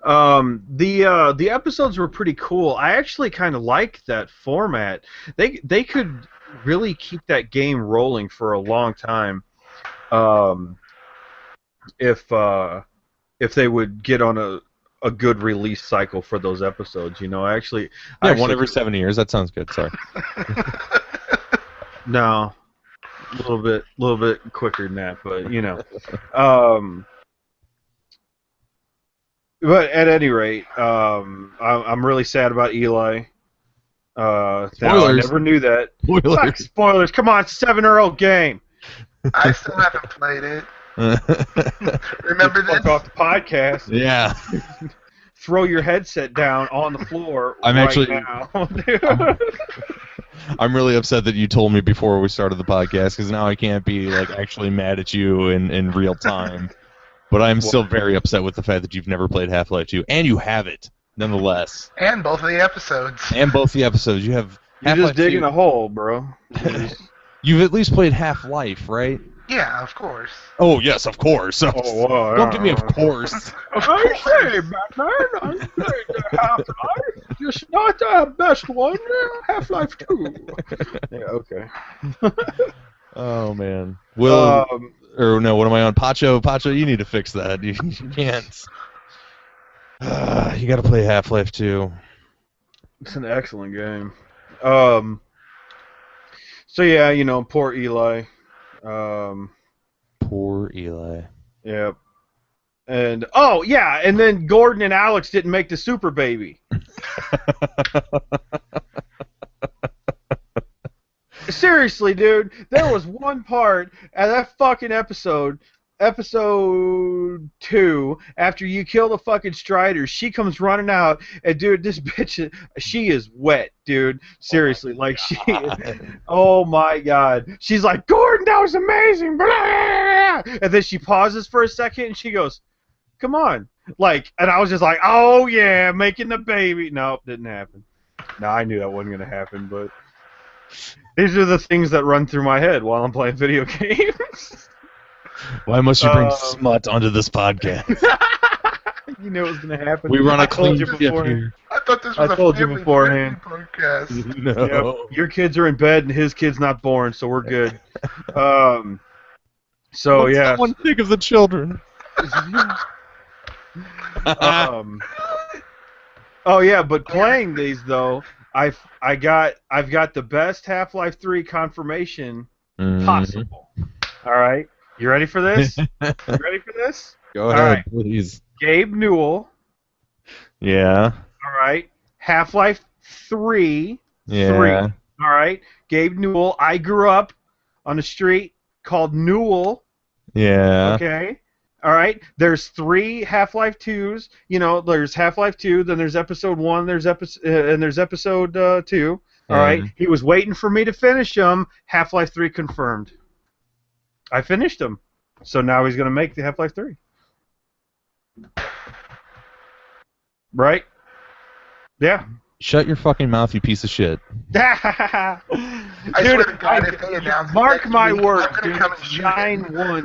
Speaker 3: The episodes were pretty cool. I actually kind of liked that format. They could really keep that game rolling for a long time. If they would get on a good release cycle for those episodes, you know.
Speaker 1: One every 7 years. That sounds good. Sorry.
Speaker 3: No, a little bit quicker than that, but you know. But at any rate, I'm really sad about Eli.
Speaker 1: Spoilers.
Speaker 3: I never knew that.
Speaker 1: Spoilers.
Speaker 3: Fuck spoilers! Come on, it's a 7-year-old game.
Speaker 2: I still haven't played it. Remember this?
Speaker 3: Fuck off the podcast.
Speaker 1: Yeah.
Speaker 3: Throw your headset down on the floor.
Speaker 1: I'm
Speaker 3: right
Speaker 1: actually-
Speaker 3: now.
Speaker 1: I'm really upset that you told me before we started the podcast, because now I can't be like actually mad at you in real time. But I'm still very upset with the fact that you've never played Half-Life 2, and you have it nonetheless.
Speaker 2: And both of the episodes.
Speaker 1: And both the episodes, you have.
Speaker 3: You're
Speaker 1: Half-Life
Speaker 3: just digging
Speaker 1: 2.
Speaker 3: a hole, bro.
Speaker 1: You've at least played Half-Life, right?
Speaker 2: Yeah, of course.
Speaker 1: Oh yes, of course. Don't give me of course.
Speaker 3: I say, Batman, I played the Half-Life, just not the best one, Half-Life 2. Yeah, okay.
Speaker 1: Oh man. Will or no? What am I on? Pacho, you need to fix that. You can't. You got to play Half-Life 2.
Speaker 3: It's an excellent game. So yeah, you know, poor Eli.
Speaker 1: Poor Eli.
Speaker 3: Yep. And oh yeah, and then Gordon and Alex didn't make the super baby. Seriously, dude, there was one part at that fucking episode 2, after you kill the fucking Striders, she comes running out, and dude, this bitch, she is wet, dude. Seriously, oh my god. She's like, Gordon, that was amazing, and then she pauses for a second, and she goes, come on. Like, and I was just like, oh yeah, making the baby. Nope, didn't happen. No, I knew that wasn't going to happen, but these are the things that run through my head while I'm playing video games.
Speaker 1: Why must you bring smut onto this podcast?
Speaker 3: You knew it was going to happen.
Speaker 1: We run a
Speaker 3: I told
Speaker 1: clean
Speaker 3: you
Speaker 1: ship
Speaker 3: before.
Speaker 1: here.
Speaker 2: I thought this
Speaker 3: I
Speaker 2: was a
Speaker 3: told you
Speaker 2: family
Speaker 3: beforehand.
Speaker 2: podcast.
Speaker 1: No.
Speaker 3: Yep. Your kids are in bed and his kid's not born, so we're good. So
Speaker 1: Let
Speaker 3: yeah.
Speaker 1: someone think of the children.
Speaker 3: Oh yeah, but playing these though, I've got the best Half-Life 3 confirmation possible. All right, you ready for this? You ready for this?
Speaker 1: Go ahead, please.
Speaker 3: Gabe Newell.
Speaker 1: Yeah.
Speaker 3: All right. Half-Life 3.
Speaker 1: Yeah.
Speaker 3: 3. All right. Gabe Newell. I grew up on a street called Newell.
Speaker 1: Yeah.
Speaker 3: Okay. All right. There's 3 Half-Life 2s. You know, there's Half-Life 2, then there's Episode 1, and there's Episode 2. All right. He was waiting for me to finish them. Half-Life 3 confirmed. I finished them. So now he's going to make the Half-Life 3. Right? Yeah.
Speaker 2: Shut your fucking mouth, you piece of shit.
Speaker 3: I
Speaker 2: swear to God, if they announce
Speaker 3: mark
Speaker 2: it
Speaker 3: my
Speaker 2: next week,
Speaker 3: words,
Speaker 2: I'm gonna
Speaker 3: dude.
Speaker 2: come and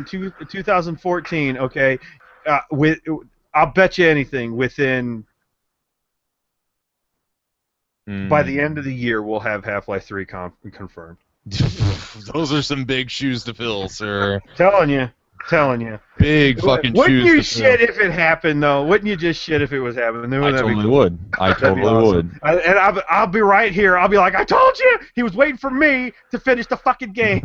Speaker 2: shoot it.
Speaker 3: 9/1, 2014. Okay, I'll bet you anything. Within by the end of the year, we'll have Half-Life 3 confirmed.
Speaker 1: Those are some big shoes to fill, sir.
Speaker 3: Telling you.
Speaker 1: Big fucking
Speaker 3: Wouldn't
Speaker 1: shoes
Speaker 3: you
Speaker 1: to
Speaker 3: shit
Speaker 1: fill.
Speaker 3: if it happened, though? Wouldn't you just shit if it was happening?
Speaker 1: I totally would. I totally would.
Speaker 3: And I'll be right here. I'll be like, I told you! He was waiting for me to finish the fucking game.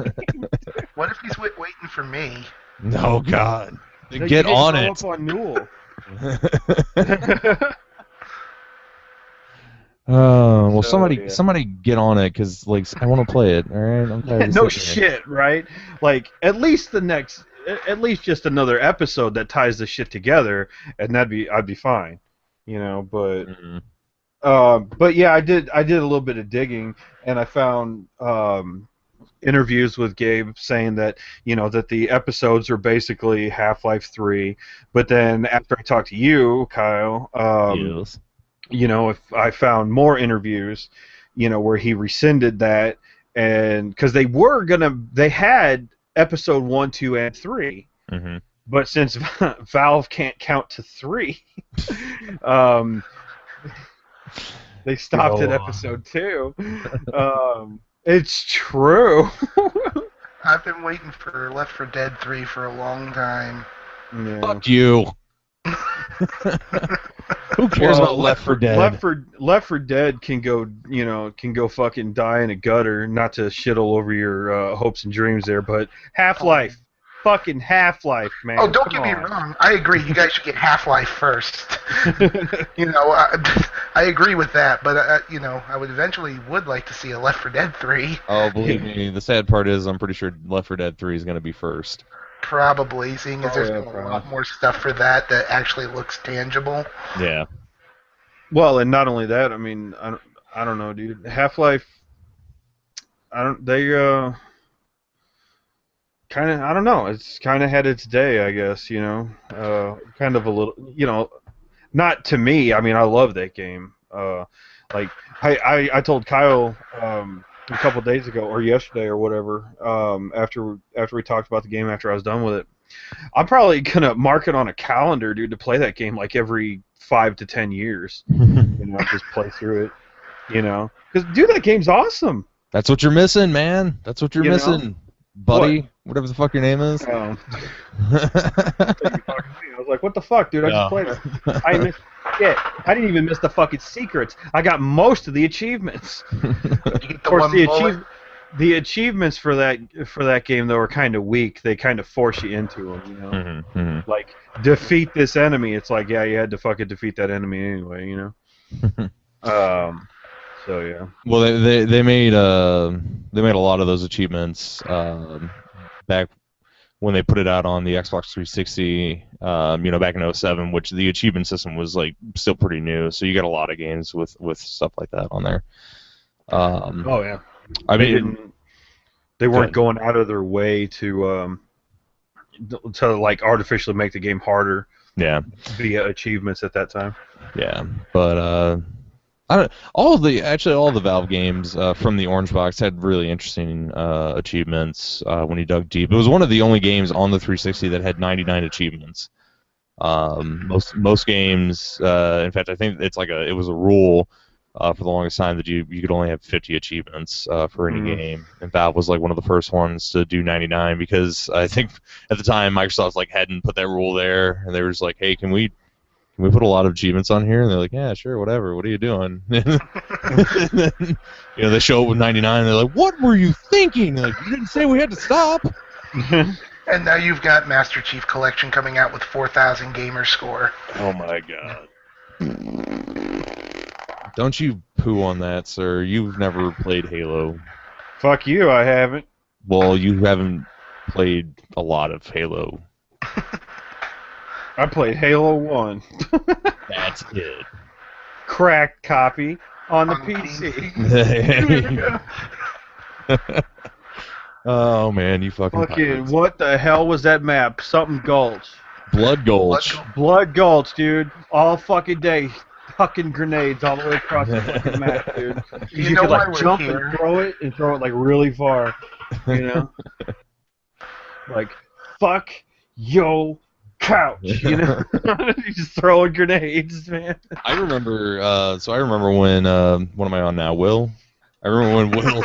Speaker 2: What if he's waiting for me?
Speaker 1: No, God. Get on it.
Speaker 3: Up on Newell.
Speaker 1: Oh, well,
Speaker 3: So,
Speaker 1: somebody get on it, because, like, I want to play it, all right? I'm tired of
Speaker 3: No
Speaker 1: sitting here.
Speaker 3: shit, right? Like, at least just another episode that ties the shit together, and I'd be fine, you know. But yeah, I did a little bit of digging, and I found interviews with Gabe saying that, you know, that the episodes are basically Half-Life 3, but then after I talked to you, Kyle,
Speaker 1: Yes.
Speaker 3: you know, if I found more interviews, you know, where he rescinded that, and because they had episode 1, 2, and 3, but since Valve can't count to 3, they stopped at episode 2. It's true.
Speaker 2: I've been waiting for Left 4 Dead 3 for a long time.
Speaker 3: Yeah.
Speaker 1: Fuck you. Who cares about Left 4 Dead?
Speaker 3: Left 4 Dead can go fucking die in a gutter. Not to shit all over your hopes and dreams there, but Half-Life, fucking Half-Life, man.
Speaker 2: Oh, don't get me wrong. I agree. You guys should get Half-Life first. You know, I agree with that, but you know, I would like to see a Left 4 Dead 3.
Speaker 1: Oh, believe me, the sad part is I'm pretty sure Left 4 Dead 3 is going to be first.
Speaker 2: Probably, seeing as there's a lot more stuff for that actually looks tangible.
Speaker 1: Yeah.
Speaker 3: Well, and not only that, I mean, I don't know, dude. Half-Life, I don't know. It's kind of had its day, I guess, you know. Kind of a little, you know, not to me. I mean, I love that game. Like, I told Kyle a couple days ago, or yesterday, or whatever, after we talked about the game, after I was done with it, I'm probably gonna mark it on a calendar, dude, to play that game like every 5 to 10 years. You know, just play through it. You know, because dude, that game's awesome.
Speaker 1: That's what you're missing, man. That's what you're missing, buddy.
Speaker 3: What?
Speaker 1: Whatever the fuck your name is.
Speaker 3: I was like, what the fuck, dude? I just played it. I missed shit. I didn't even miss the fucking secrets. I got most of the achievements. Of course, the achievements for that game, though, are kind of weak. They kind of force you into them, you know? Like, defeat this enemy. It's like, yeah, you had to fucking defeat that enemy anyway, you know? So, yeah.
Speaker 1: Well, they made a lot of those achievements back when they put it out on the Xbox 360, you know, back in 2007, which the achievement system was like still pretty new. So you got a lot of games with stuff like that on there.
Speaker 3: Oh yeah.
Speaker 1: I mean,
Speaker 3: they weren't going out of their way to like artificially make the game harder.
Speaker 1: Yeah.
Speaker 3: Via achievements at that time.
Speaker 1: Yeah, but all the Valve games from the Orange Box had really interesting achievements when you dug deep. It was one of the only games on the 360 that had 99 achievements. Most games, in fact, I think it was a rule for the longest time that you could only have 50 achievements for any game, and Valve was like one of the first ones to do 99 because I think at the time Microsoft like hadn't put that rule there, and they were just like, hey, can we put a lot of achievements on here? And they're like, yeah, sure, whatever. What are you doing? And then, they show up with 99, and they're like, what were you thinking? They're like, you didn't say we had to stop.
Speaker 2: And now you've got Master Chief Collection coming out with 4,000 gamer score.
Speaker 1: Oh my god. Don't you poo on that, sir. You've never played Halo.
Speaker 3: Fuck you, I haven't.
Speaker 1: Well, you haven't played a lot of Halo.
Speaker 3: I played Halo 1.
Speaker 1: That's it.
Speaker 3: Cracked copy on the PC.
Speaker 1: Oh man, you fucking
Speaker 3: pirates. What the hell was that map? Something Gulch.
Speaker 1: Blood Gulch.
Speaker 3: Blood Gulch, dude. All fucking day. Fucking grenades all the way across the fucking map, dude. You could like jump and throw it like really far. You know? Like, fuck yo couch, you know? You just throwing grenades, man.
Speaker 1: I remember when what am I on now? Will? I remember when Will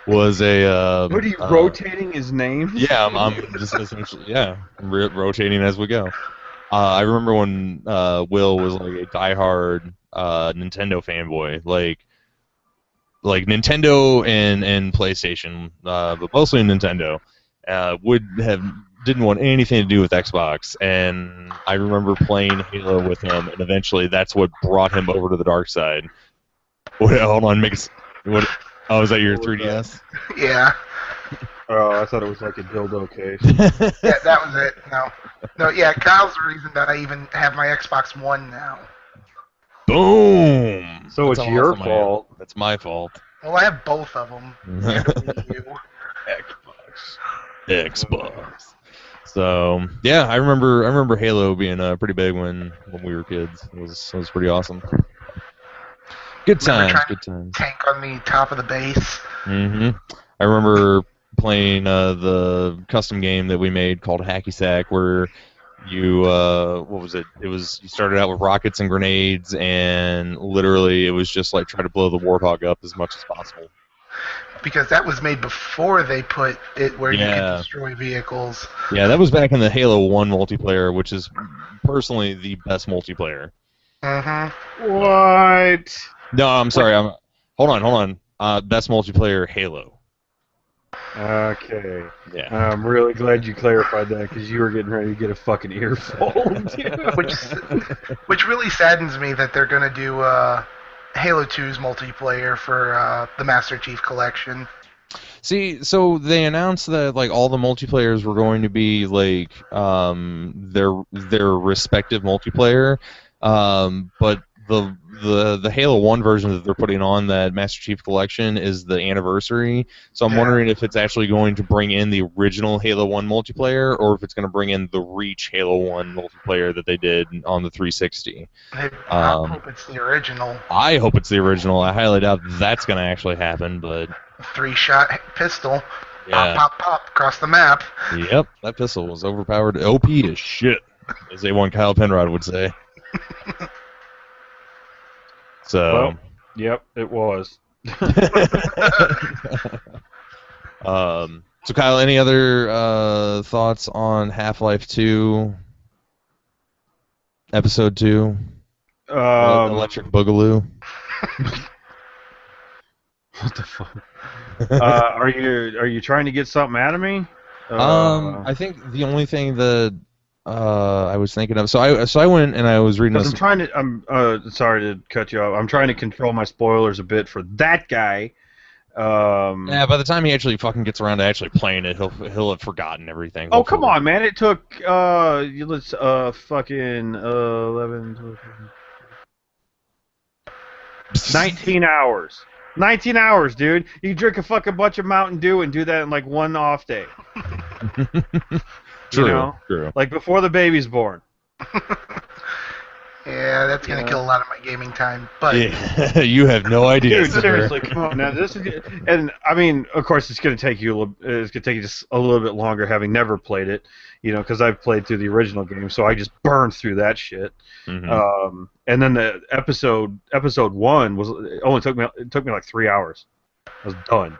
Speaker 1: was a
Speaker 3: what are you rotating his name?
Speaker 1: Yeah, I'm just essentially rotating as we go. I remember when Will was like a diehard Nintendo fanboy, like Nintendo and PlayStation, but mostly Nintendo. Didn't want anything to do with Xbox, and I remember playing Halo with him, and eventually that's what brought him over to the dark side. Wait, hold on, what? Oh, is that your 3DS?
Speaker 2: Yeah.
Speaker 3: Oh, I thought it was like a dildo case.
Speaker 2: Yeah, that was it. No, yeah, Kyle's the reason that I even have my Xbox One now.
Speaker 1: Boom!
Speaker 3: So it's your fault.
Speaker 1: That's my fault.
Speaker 2: Well, I have both of them.
Speaker 1: Xbox. So yeah, I remember Halo being pretty big when we were kids. It was pretty awesome. Good times.
Speaker 2: Tank on the top of the base.
Speaker 1: Mm-hmm. I remember playing the custom game that we made called Hacky Sack, where you what was it? You started out with rockets and grenades, and literally it was just like try to blow the Warthog up as much as possible.
Speaker 2: Because that was made before they put it where you could destroy vehicles. Yeah,
Speaker 1: that was back in the Halo 1 multiplayer, which is personally the best multiplayer.
Speaker 3: What?
Speaker 1: No, I'm sorry. Hold on. Best multiplayer Halo.
Speaker 3: Okay.
Speaker 1: Yeah.
Speaker 3: I'm really glad you clarified that because you were getting ready to get a fucking earful.
Speaker 2: Which really saddens me that they're going to do Halo 2's multiplayer for the Master Chief Collection.
Speaker 1: See, so they announced that like all the multiplayers were going to be like their respective multiplayer, but the Halo 1 version that they're putting on that Master Chief Collection is the anniversary. So I'm wondering if it's actually going to bring in the original Halo 1 multiplayer, or if it's going to bring in the Reach Halo 1 multiplayer that they did on the 360.
Speaker 2: I hope it's the original.
Speaker 1: I hope it's the original. I highly doubt that's going to actually happen, but
Speaker 2: 3-shot pistol.
Speaker 1: Yeah.
Speaker 2: Pop, pop, pop across the map.
Speaker 1: Yep, that pistol was overpowered. OP as shit, as A1 Kyle Penrod would say. So.
Speaker 3: Well, yep, it was.
Speaker 1: So Kyle, any other thoughts on Half-Life 2, Episode 2, Electric Boogaloo?
Speaker 3: What the fuck? Are you trying to get something out of me?
Speaker 1: I think the only thing that I was thinking of. So I went and I was reading.
Speaker 3: I'm sorry to cut you off. I'm trying to control my spoilers a bit for that guy.
Speaker 1: Yeah, by the time he actually fucking gets around to actually playing it, he'll have forgotten everything.
Speaker 3: Oh, come on, man! It took fucking 11, 12, 19 hours. 19 hours, dude. You drink a fucking bunch of Mountain Dew and do that in like one off day.
Speaker 1: True,
Speaker 3: you know?
Speaker 1: True.
Speaker 3: Like before the baby's born.
Speaker 2: Yeah, that's gonna kill a lot of my gaming time. But
Speaker 1: Yeah, you have no idea.
Speaker 3: Dude, seriously, come on now. This is good. And I mean, of course, it's going to take you. It's going to take you just a little bit longer, having never played it. Because I've played through the original game, so I just burned through that shit.
Speaker 1: Mm-hmm.
Speaker 3: And then the episode 1 was it only took me like 3 hours. I was done.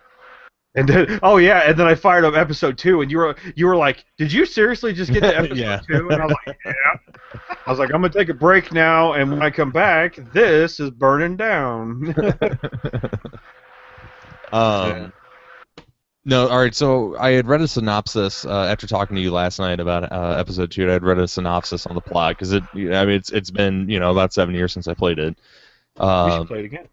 Speaker 3: And then, oh yeah, and then I fired up episode 2, and you were like, "Did you seriously just get to episode
Speaker 1: Yeah.
Speaker 3: 2?" And I was like, "Yeah." I was like, "I'm gonna take a break now, and when I come back, this is burning down."
Speaker 1: Yeah. No, all right. So I had read a synopsis after talking to you last night about episode 2. I had read a synopsis on the plot because it's been about 7 years since I played it.
Speaker 3: You should play it again.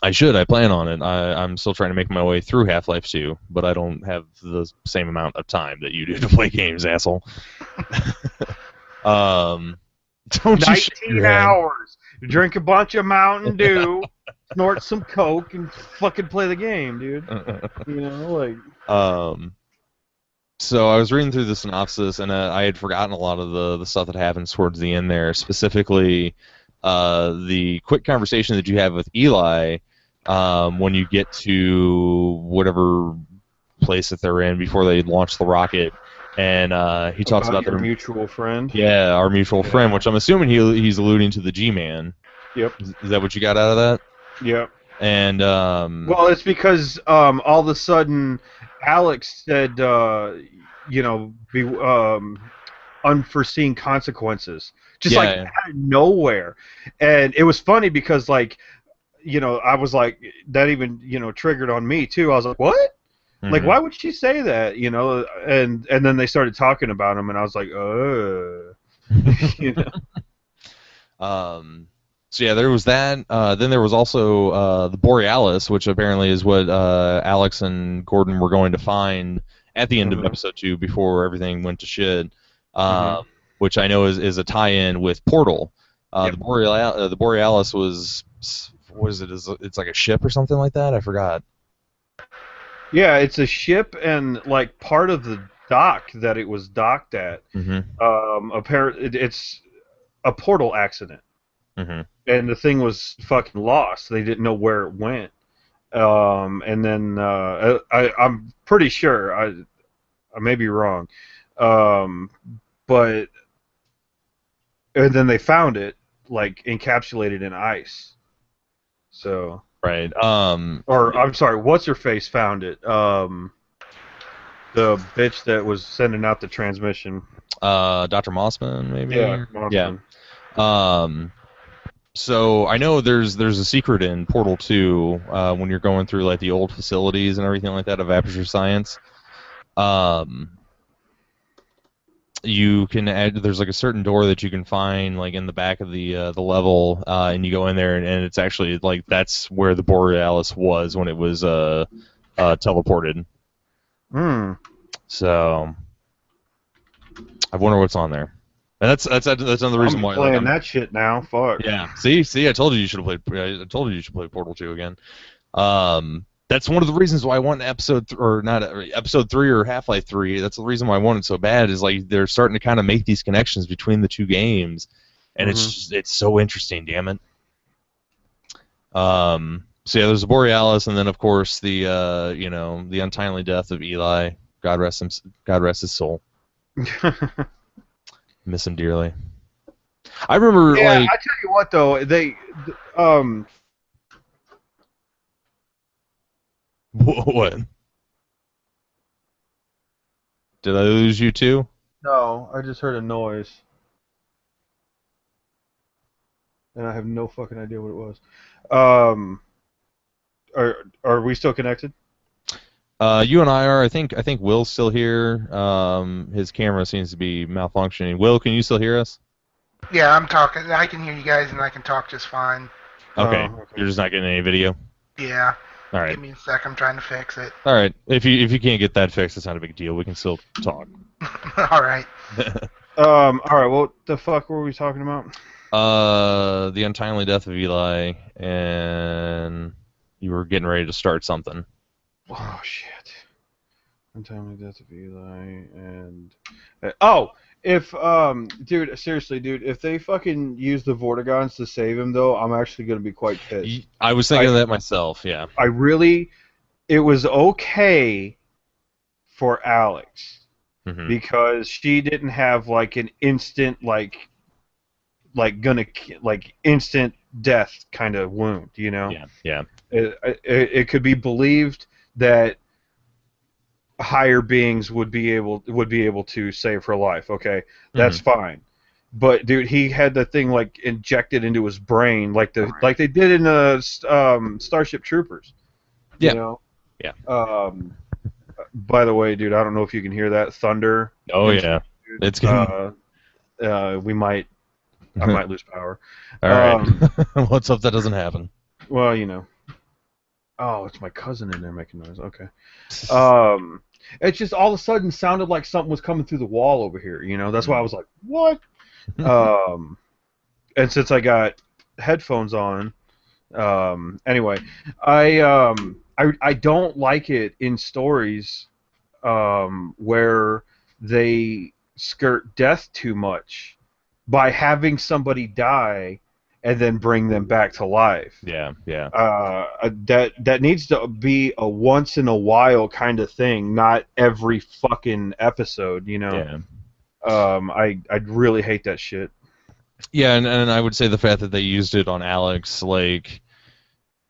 Speaker 1: I should. I plan on it. I'm still trying to make my way through Half-Life 2, but I don't have the same amount of time that you do to play games, asshole. Don't
Speaker 3: 19 hours. Drink a bunch of Mountain Dew, snort some Coke, and fucking play the game, dude.
Speaker 1: So I was reading through the synopsis, and I had forgotten a lot of the stuff that happens towards the end there, specifically the quick conversation that you have with Eli when you get to whatever place that they're in before they launch the rocket, and he talks about
Speaker 3: their mutual friend.
Speaker 1: Yeah, our mutual friend, which I'm assuming he's alluding to the G-Man.
Speaker 3: Yep.
Speaker 1: Is that what you got out of that?
Speaker 3: Yep.
Speaker 1: And
Speaker 3: well, it's because all of a sudden Alex said, unforeseen consequences, just out of nowhere, and it was funny because I was like, that even triggered on me too. I was like, what? Mm-hmm. Like, why would she say that? And then they started talking about him, and I was like,
Speaker 1: So yeah, there was that. Then there was also the Borealis, which apparently is what Alex and Gordon were going to find at the end of episode 2 before everything went to shit. Which I know is a tie-in with Portal. The Borealis was, what is it? It's like a ship or something like that? I forgot.
Speaker 3: Yeah, it's a ship, and like part of the dock that it was docked at. Apparently, it's a portal accident. And the thing was fucking lost. They didn't know where it went. And then I'm pretty sure, I may be wrong, but and then they found it like encapsulated in ice. So
Speaker 1: right.
Speaker 3: Or I'm sorry, what's her face found it? The bitch that was sending out the transmission.
Speaker 1: Dr. Mossman, maybe.
Speaker 3: Yeah. Mossman.
Speaker 1: Yeah. So I know there's a secret in Portal 2 when you're going through like the old facilities and everything like that of Aperture Science. You can add. There's like a certain door that you can find like in the back of the level, and you go in there, and it's actually like that's where the Borealis was when it was teleported. So I wonder what's on there. And that's another reason why.
Speaker 3: Playing that shit now. Fuck.
Speaker 1: Yeah. See, I told you you should play Portal 2 again. That's one of the reasons why I want episode 3 or Half-Life 3. That's the reason why I want it so bad. Is like they're starting to kind of make these connections between the two games, and it's so interesting. Damn it. So yeah, there's the Borealis, and then of course the the untimely death of Eli. God rest his soul. Miss him dearly. I remember,
Speaker 3: I tell you what, though, they,
Speaker 1: What? Did I lose you too?
Speaker 3: No, I just heard a noise. And I have no fucking idea what it was. Are we still connected?
Speaker 1: You and I are. I think Will's still here. His camera seems to be malfunctioning. Will, can you still hear us?
Speaker 2: Yeah, I'm talking. I can hear you guys, and I can talk just fine.
Speaker 1: Okay. You're just not getting any video?
Speaker 2: Yeah.
Speaker 1: All right.
Speaker 2: Give me a sec. I'm trying to fix it.
Speaker 1: All right. If you can't get that fixed, it's not a big deal. We can still talk.
Speaker 2: All right.
Speaker 3: All right. What the fuck were we talking about?
Speaker 1: The untimely death of Eli, and you were getting ready to start something.
Speaker 3: Oh shit! Untimely death of Eli, and If dude, seriously, dude, if they fucking use the Vortigons to save him, though, I'm actually gonna be quite pissed.
Speaker 1: I was thinking of that myself. Yeah.
Speaker 3: I really, it was okay for Alex
Speaker 1: Hmm.
Speaker 3: because she didn't have like an instant like instant death kind of wound, you know.
Speaker 1: Yeah. Yeah.
Speaker 3: It could be believed that higher beings would be able to save her life. Okay, that's
Speaker 1: Hmm.
Speaker 3: fine. But dude, he had the thing like injected into his brain, like they did in Starship Troopers. You
Speaker 1: Yeah.
Speaker 3: know.
Speaker 1: Yeah.
Speaker 3: By the way, dude, I don't know if you can hear that thunder.
Speaker 1: Oh yeah.
Speaker 3: Dude.
Speaker 1: It's getting.
Speaker 3: I might lose power.
Speaker 1: All right. Let's hope that doesn't happen.
Speaker 3: Well, you know. Oh, it's my cousin in there making noise. Okay. It just all of a sudden sounded like something was coming through the wall over here. You know, that's why I was like, "What?" Um, and since I got headphones on, anyway, I don't like it in stories where they skirt death too much by having somebody die and then bring them back to life.
Speaker 1: Yeah. Yeah.
Speaker 3: That needs to be a once in a while kind of thing, not every fucking episode, you know.
Speaker 1: Yeah.
Speaker 3: I really hate that shit.
Speaker 1: Yeah, and I would say the fact that they used it on Alex, like,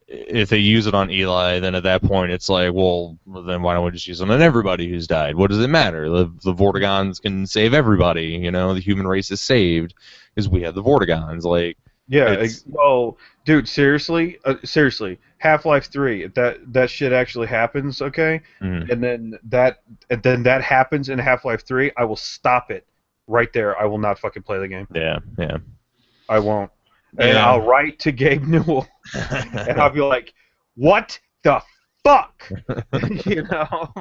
Speaker 1: if they use it on Eli, then at that point it's like, well, then why don't we just use it on everybody who's died? What does it matter? The Vortigons can save everybody, you know, the human race is saved because we have the Vortigons. Like,
Speaker 3: Yeah, well, dude, seriously, Half-Life 3, if that shit actually happens, okay,
Speaker 1: mhm.
Speaker 3: and then that happens in Half-Life 3, I will stop it right there. I will not fucking play the game.
Speaker 1: Yeah, yeah.
Speaker 3: I won't. And
Speaker 1: Yeah.
Speaker 3: I'll write to Gabe Newell, and I'll be like, "What the fuck?" You know.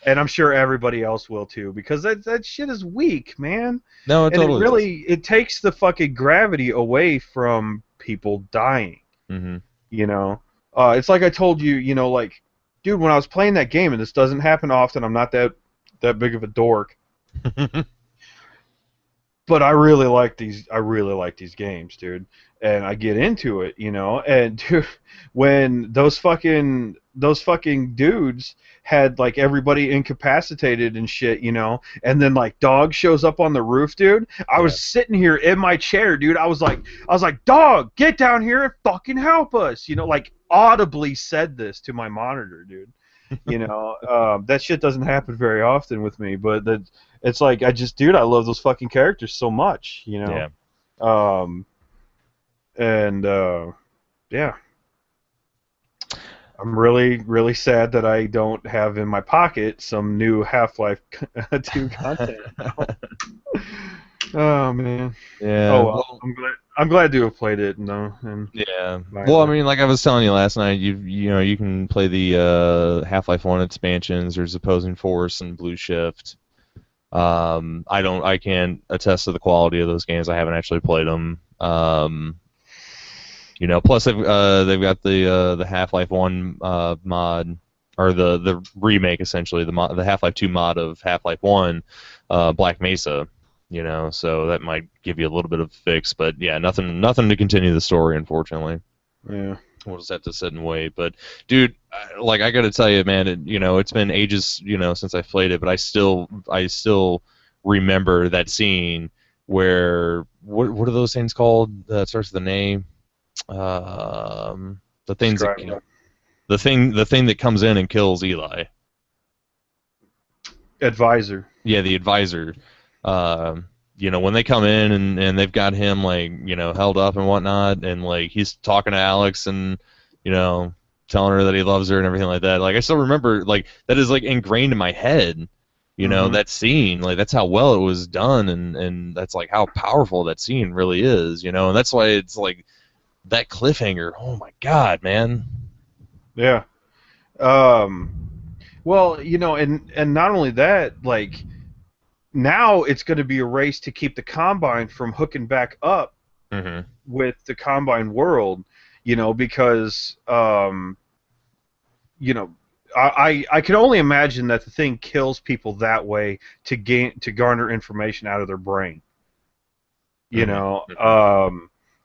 Speaker 3: And I'm sure everybody else will too, because that shit is weak, man.
Speaker 1: No, it
Speaker 3: And
Speaker 1: totally is.
Speaker 3: it takes the fucking gravity away from people dying.
Speaker 1: Hmm.
Speaker 3: You know, it's like I told you, you know, like, dude, when I was playing that game, and this doesn't happen often. I'm not that big of a dork, but I really like these. I really like these games, dude. And I get into it, you know. And dude, when those fucking dudes had like everybody incapacitated and shit, you know, and then like Dog shows up on the roof, dude. I was sitting here in my chair, dude. I was like, Dog, get down here and fucking help us, you know, like audibly said this to my monitor, dude. You know, that shit doesn't happen very often with me, but it's like dude, I love those fucking characters so much, you know.
Speaker 1: Yeah.
Speaker 3: And yeah, I'm really, really sad that I don't have in my pocket some new Half-Life 2 content now. Oh man.
Speaker 1: Yeah.
Speaker 3: Oh well, I'm glad to have played it. No. And
Speaker 1: yeah. Well, I mean, like I was telling you last night, you know, you can play the Half-Life 1 expansions. There's Opposing Force and Blue Shift. I can't attest to the quality of those games. I haven't actually played them. You know, plus they've got the Half-Life 1 mod, or the remake essentially, the Half-Life 2 mod of Half-Life 1, Black Mesa. You know, so that might give you a little bit of a fix, but yeah, nothing to continue the story, unfortunately.
Speaker 3: yeah.
Speaker 1: We'll just have to sit and wait. But dude, like I got to tell you, man, you know, it's been ages, you know, since I played it, but I still remember that scene where what are those things called? It starts with the name. The things that, you know, the thing that comes in and kills Eli.
Speaker 3: Advisor.
Speaker 1: Yeah, the advisor. You know, when they come in and they've got him, like, you know, held up and whatnot, and like he's talking to Alex and, you know, telling her that he loves her and everything like that. Like, I still remember, like, that is like ingrained in my head. You know, that scene, like, that's how well it was done, and that's like how powerful that scene really is. You know, and that's why it's like that cliffhanger. Oh my God, man.
Speaker 3: Yeah. Well, you know, and not only that, like, now it's going to be a race to keep the Combine from hooking back up with the Combine world, you know, because, you know, I can only imagine that the thing kills people that way to garner information out of their brain. You know,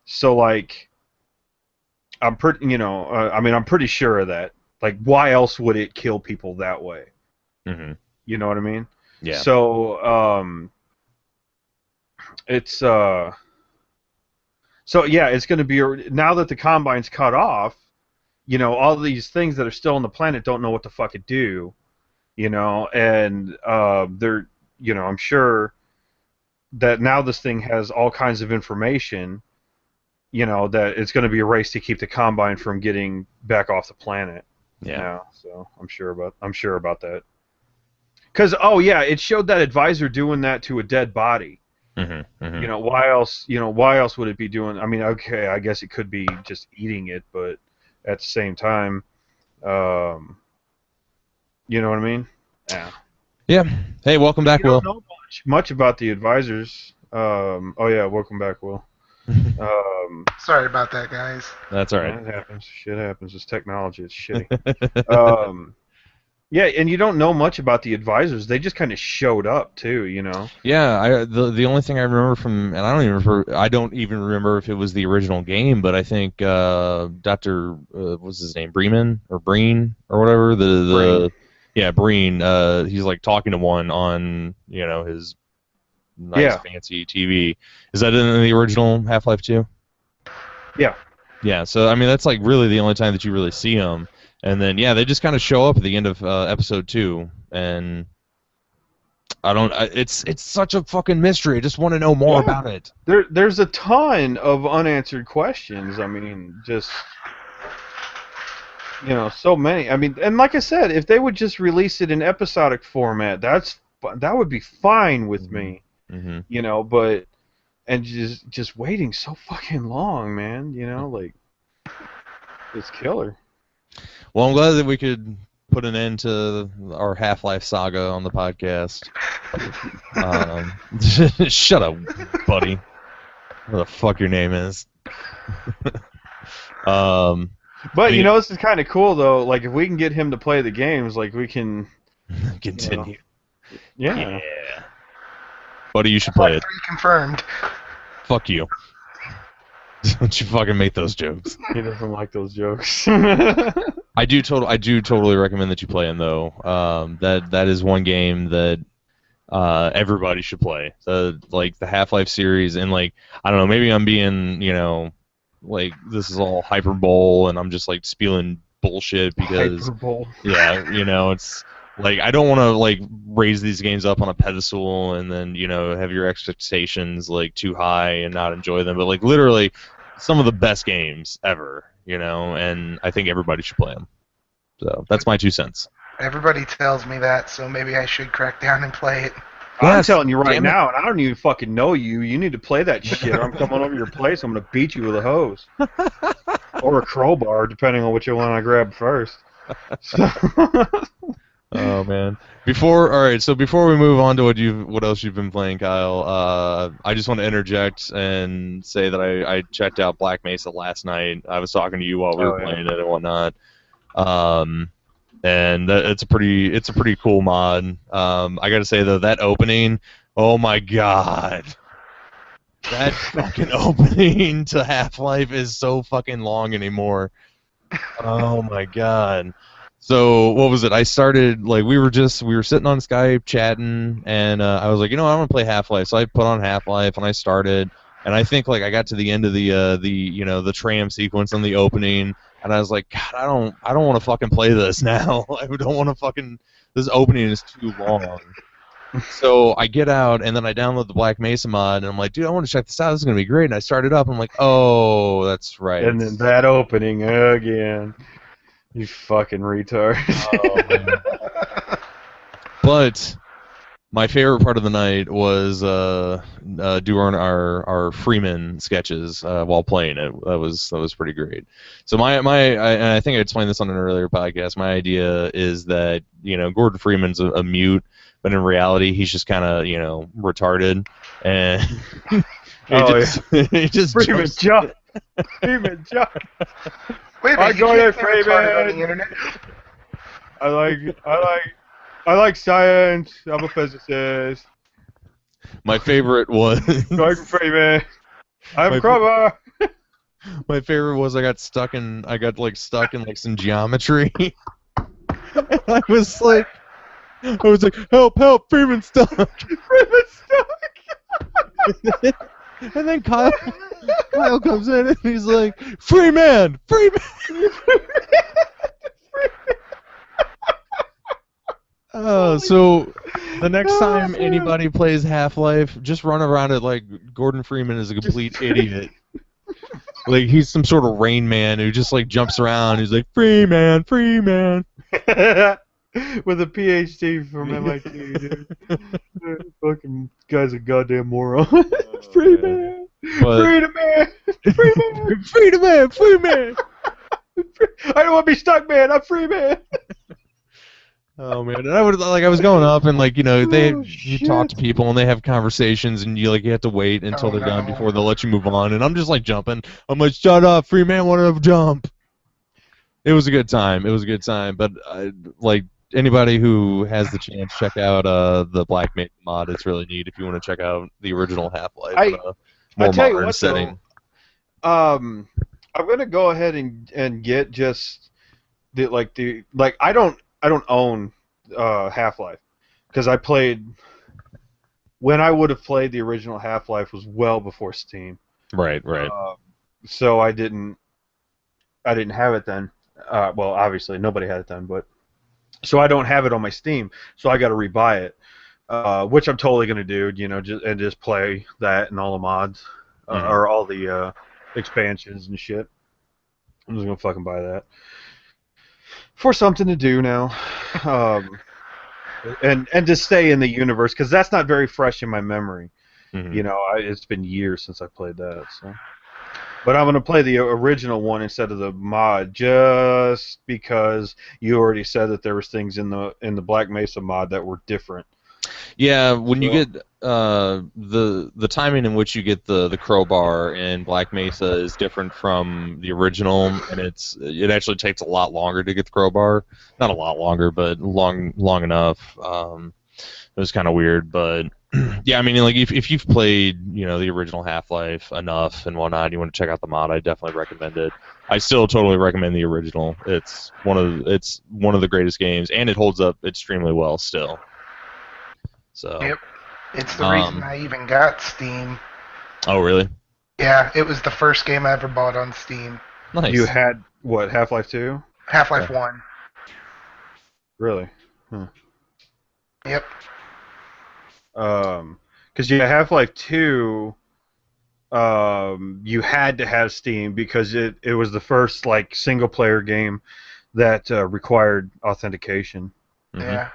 Speaker 3: so like, I'm pretty, I mean, I'm pretty sure of that. Like, why else would it kill people that way?
Speaker 1: Mm-hmm.
Speaker 3: You know what I mean?
Speaker 1: Yeah.
Speaker 3: So, it's so yeah, it's going to be now that the Combine's cut off. All these things that are still on the planet don't know what to fucking do. And they're, I'm sure that now this thing has all kinds of information. That it's going to be a race to keep the Combine from getting back off the planet.
Speaker 1: Yeah.
Speaker 3: So I'm sure about that. Because it showed that advisor doing that to a dead body.
Speaker 1: Mm-hmm. Mm-hmm.
Speaker 3: Why else would it be doing? I mean, okay, I guess it could be just eating it, but at the same time, you know what I mean? Yeah.
Speaker 1: Yeah. Hey, welcome back, Will.
Speaker 3: You don't know much about the advisors. Welcome back, Will.
Speaker 2: Sorry about that, guys.
Speaker 1: That's all right.
Speaker 3: It happens. Shit happens. It's technology. It's shitty. Yeah, and you don't know much about the advisors. They just kind of showed up too,
Speaker 1: Yeah, the only thing I remember from, and I don't even remember if it was the original game, but I think Dr. What's his name, Breen or whatever, Breen. He's like talking to one on his nice fancy TV. Is that in the original Half-Life 2?
Speaker 3: Yeah.
Speaker 1: Yeah. So I mean, that's like really the only time that you really see them. And then, they just kind of show up at the end of episode 2, and it's such a fucking mystery. I just want to know more about it.
Speaker 3: There's a ton of unanswered questions. I mean, just, so many. I mean, and like I said, if they would just release it in episodic format, that would be fine with me.
Speaker 1: Mm-hmm.
Speaker 3: But, and just waiting so fucking long, man, like, it's killer.
Speaker 1: Well, I'm glad that we could put an end to our Half-Life saga on the podcast. Shut up, buddy. What the fuck your name is?
Speaker 3: But this is kind of cool though. Like, if we can get him to play the games, like, we can
Speaker 1: continue.
Speaker 3: Yeah.
Speaker 1: Buddy, you should play it.
Speaker 2: 3 confirmed.
Speaker 1: Fuck you. Don't you fucking make those jokes.
Speaker 3: He doesn't like those jokes.
Speaker 1: I do totally recommend that you play them though. That is one game that everybody should play. Like the Half-Life series, and like, I don't know, maybe I'm being, like, this is all hyperbole and I'm just like spewing bullshit because
Speaker 3: hyperbole.
Speaker 1: Yeah, it's like, I don't want to like raise these games up on a pedestal and then have your expectations like too high and not enjoy them, but like literally some of the best games ever, and I think everybody should play them. So that's my 2 cents.
Speaker 2: Everybody tells me that, so maybe I should crack down and play it.
Speaker 3: I'm telling you right now, and I don't even fucking know you. You need to play that shit, or I'm coming over your place. I'm gonna beat you with a hose or a crowbar, depending on what you want to grab first.
Speaker 1: Oh man! Before we move on to what else you've been playing, Kyle, I just want to interject and say that I checked out Black Mesa last night. I was talking to you while we were playing it and whatnot. And it's a pretty cool mod. I gotta say though, that opening, oh my god, that fucking opening to Half-Life is so fucking long anymore. Oh my god. So what was it? I started, like, we were sitting on Skype chatting, and I was like, I want to play Half-Life. So I put on Half-Life and I started, and I think like I got to the end of the tram sequence on the opening, and I was like, God, I don't want to fucking play this now. I don't want to fucking, this opening is too long. So I get out, and then I download the Black Mesa mod, and I'm like, dude, I want to check this out. This is gonna be great. And I start it up, and I'm like, oh, that's right.
Speaker 3: And then that opening again. You fucking retard.
Speaker 1: Oh, man. But my favorite part of the night was doing our Freeman sketches while playing it. That was pretty great. So and I think I explained this on an earlier podcast. My idea is that Gordon Freeman's a mute, but in reality he's just kind of retarded, and he just
Speaker 3: Freeman jump. Freeman jump.
Speaker 2: Wait a minute,
Speaker 3: go ahead, Freeman.
Speaker 2: On the internet?
Speaker 3: I like science. I'm a physicist.
Speaker 1: My favorite was
Speaker 3: Gordon Freeman. I'm
Speaker 1: my,
Speaker 3: a crowbar.
Speaker 1: my favorite was I got stuck in like some geometry. And I was like, help, Freeman's stuck.
Speaker 3: Freeman's stuck.
Speaker 1: And then Kyle comes in and he's like, Freeman. Oh, so the next time anybody plays Half-Life, just run around it like Gordon Freeman is a complete idiot. Like he's some sort of Rain Man who just like jumps around. He's like, Freeman.
Speaker 3: With a PhD from MIT, dude. Fucking guy's a goddamn moron. Freeman. Freedom man.
Speaker 1: Freeman.
Speaker 3: I don't want to be stuck, man. I'm free, man.
Speaker 1: Oh man, and I was going up and you talk to people and they have conversations and you have to wait until they're done before they'll let you move on, and I'm just like jumping. I'm like, shut up, free man, want to jump. It was a good time. But anybody who has the chance, check out the Black Mesa mod. It's really neat if you want to check out the original Half-Life in a more modern setting.
Speaker 3: I'm gonna go ahead and get just I don't own Half-Life because I played when I would have played the original Half-Life was well before Steam.
Speaker 1: Right.
Speaker 3: So I didn't have it then. Well, obviously nobody had it then, but so I don't have it on my Steam. So I got to rebuy it, which I'm totally gonna do. Just play that and all the mods or all the expansions and shit. I'm just gonna fucking buy that. For something to do now, and to stay in the universe, because that's not very fresh in my memory.
Speaker 1: Mm-hmm.
Speaker 3: It's been years since I played that. So, but I'm gonna play the original one instead of the mod, just because you already said that there was things in the Black Mesa mod that were different.
Speaker 1: Yeah, when you get the timing in which you get the crowbar in Black Mesa is different from the original, and it actually takes a lot longer to get the crowbar. Not a lot longer, but long enough. It was kind of weird, but yeah, I mean, if you've played the original Half-Life enough and whatnot, you want to check out the mod, I definitely recommend it. I still totally recommend the original. It's one of the greatest games, and it holds up extremely well still. So.
Speaker 2: Yep. It's the reason I even got Steam.
Speaker 1: Oh, really?
Speaker 2: Yeah, it was the first game I ever bought on Steam.
Speaker 1: Nice.
Speaker 3: You had, what, Half-Life 2?
Speaker 2: Half-Life 1.
Speaker 3: Really? Huh.
Speaker 2: Yep.
Speaker 3: Because Half-Life 2, you had to have Steam because it was the first, single-player game that required authentication.
Speaker 1: Mm-hmm.
Speaker 2: Yeah.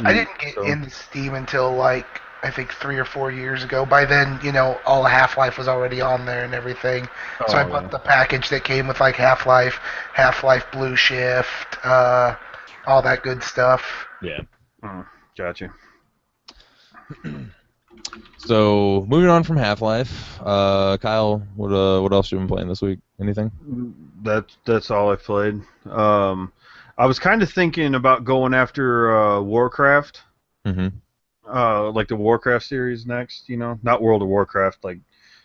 Speaker 2: I didn't get into Steam until I think 3 or 4 years ago. By then, all of Half-Life was already on there and everything. So I bought the package that came with Half-Life, Half-Life Blue Shift, all that good stuff.
Speaker 1: Yeah.
Speaker 3: Gotcha.
Speaker 1: So moving on from Half-Life, Kyle, what else you been playing this week? Anything?
Speaker 3: That's all I've played. I was kind of thinking about going after Warcraft,
Speaker 1: mm-hmm.
Speaker 3: Like the Warcraft series next. Not World of Warcraft,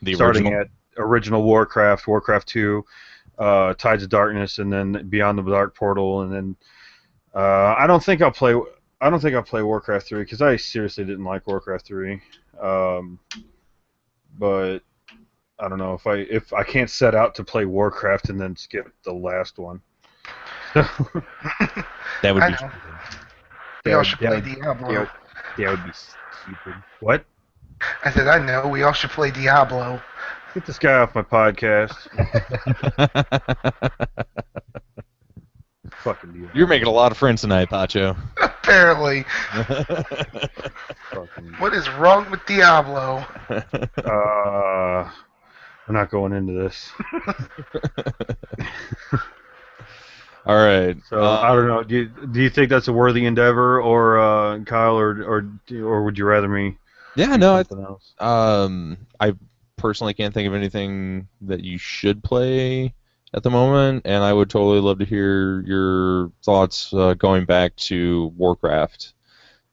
Speaker 1: the
Speaker 3: starting
Speaker 1: original?
Speaker 3: at original Warcraft, Warcraft 2, Tides of Darkness, and then Beyond the Dark Portal, and then I don't think I'll play Warcraft 3 because I seriously didn't like Warcraft 3. But I don't know if I can't set out to play Warcraft and then skip the last one.
Speaker 1: That would be stupid.
Speaker 2: We all should play Diablo.
Speaker 3: That would be stupid. What?
Speaker 2: I said, I know. We all should play Diablo.
Speaker 3: Get this guy off my podcast. Fucking Diablo.
Speaker 1: You're making a lot of friends tonight, Pacho.
Speaker 2: Apparently. What is wrong with Diablo?
Speaker 3: We're not going into this.
Speaker 1: All right.
Speaker 3: So I don't know. Do you think that's a worthy endeavor, or Kyle, or would you rather me?
Speaker 1: Yeah, no.
Speaker 3: Something else?
Speaker 1: I personally can't think of anything that you should play at the moment, and I would totally love to hear your thoughts going back to Warcraft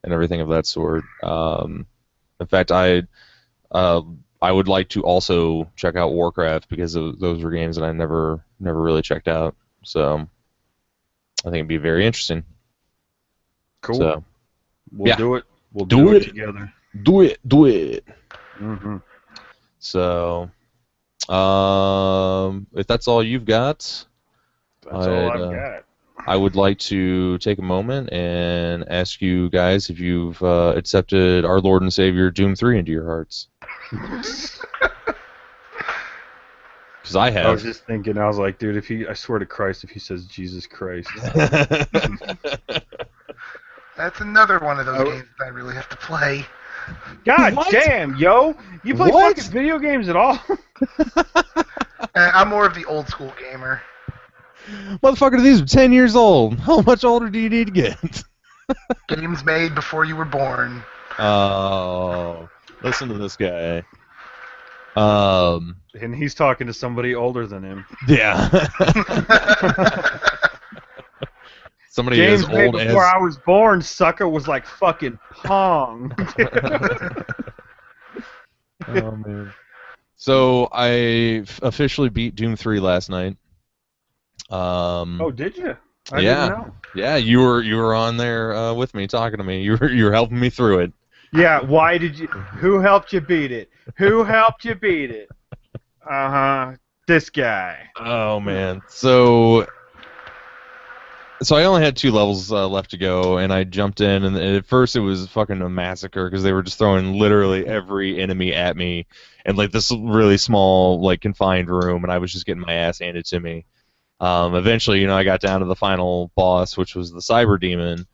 Speaker 1: and everything of that sort. In fact, uh, I would like to also check out Warcraft because those were games that I never really checked out. So I think it'd be very interesting.
Speaker 3: Cool.
Speaker 1: So
Speaker 3: We'll
Speaker 1: yeah.
Speaker 3: do it. We'll
Speaker 1: Do
Speaker 3: do it
Speaker 1: it.
Speaker 3: together.
Speaker 1: do it.
Speaker 3: Mm-hmm.
Speaker 1: So, if that's all you've got,
Speaker 3: That's all I've got.
Speaker 1: I would like to take a moment and ask you guys if you've accepted our Lord and Savior Doom 3 into your hearts. Because I have.
Speaker 3: I was just thinking, I was like, dude, I swear to Christ, if he says Jesus Christ.
Speaker 2: That's another one of those games that I really have to play.
Speaker 3: God
Speaker 1: What?
Speaker 3: damn, yo! You play
Speaker 1: What?
Speaker 3: fucking video games at all?
Speaker 2: I'm more of the old school gamer.
Speaker 1: Motherfucker, these are 10 years old. How much older do you need to get?
Speaker 2: Games made before you were born.
Speaker 1: Oh, listen to this guy.
Speaker 3: And he's talking to somebody older than him.
Speaker 1: Yeah. Somebody
Speaker 3: Games
Speaker 1: as
Speaker 3: made
Speaker 1: old
Speaker 3: before
Speaker 1: as.
Speaker 3: I was born, sucker, was like fucking Pong.
Speaker 1: Oh man. So I officially beat Doom 3 last night.
Speaker 3: Oh, did you? I
Speaker 1: yeah,
Speaker 3: didn't know.
Speaker 1: yeah. You were on there with me, talking to me. You were helping me through it.
Speaker 3: Yeah, why did you? Who helped you beat it? Who helped you beat it? This guy.
Speaker 1: Oh man. So I only had 2 levels left to go, and I jumped in, and at first it was fucking a massacre because they were just throwing literally every enemy at me, and like this really small, like confined room, and I was just getting my ass handed to me. Eventually, I got down to the final boss, which was the Cyber Demon,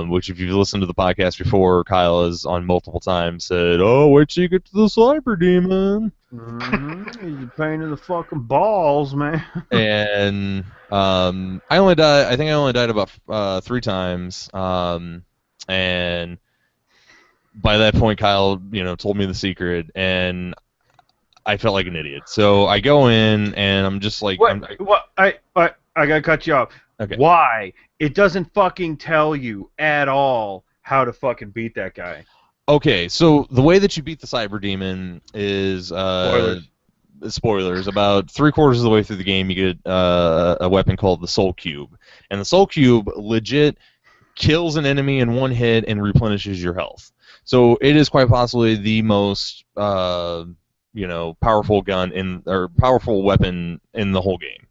Speaker 1: which if you've listened to the podcast before, Kyle has on multiple times said, "Oh, wait till you get to the Cyber Demon."
Speaker 3: Mm-hmm. He's a pain in the fucking balls, man.
Speaker 1: And I only died. I think I only died about 3 times. And by that point, Kyle, told me the secret, and I felt like an idiot. So I go in, and I'm just like,
Speaker 3: I gotta cut you off.
Speaker 1: Okay.
Speaker 3: Why? It doesn't fucking tell you at all how to fucking beat that guy.
Speaker 1: Okay, so the way that you beat the Cyber Demon is spoilers. About 3/4 of the way through the game, you get a weapon called the Soul Cube, and the Soul Cube legit kills an enemy in one hit and replenishes your health. So it is quite possibly the most powerful powerful weapon in the whole game,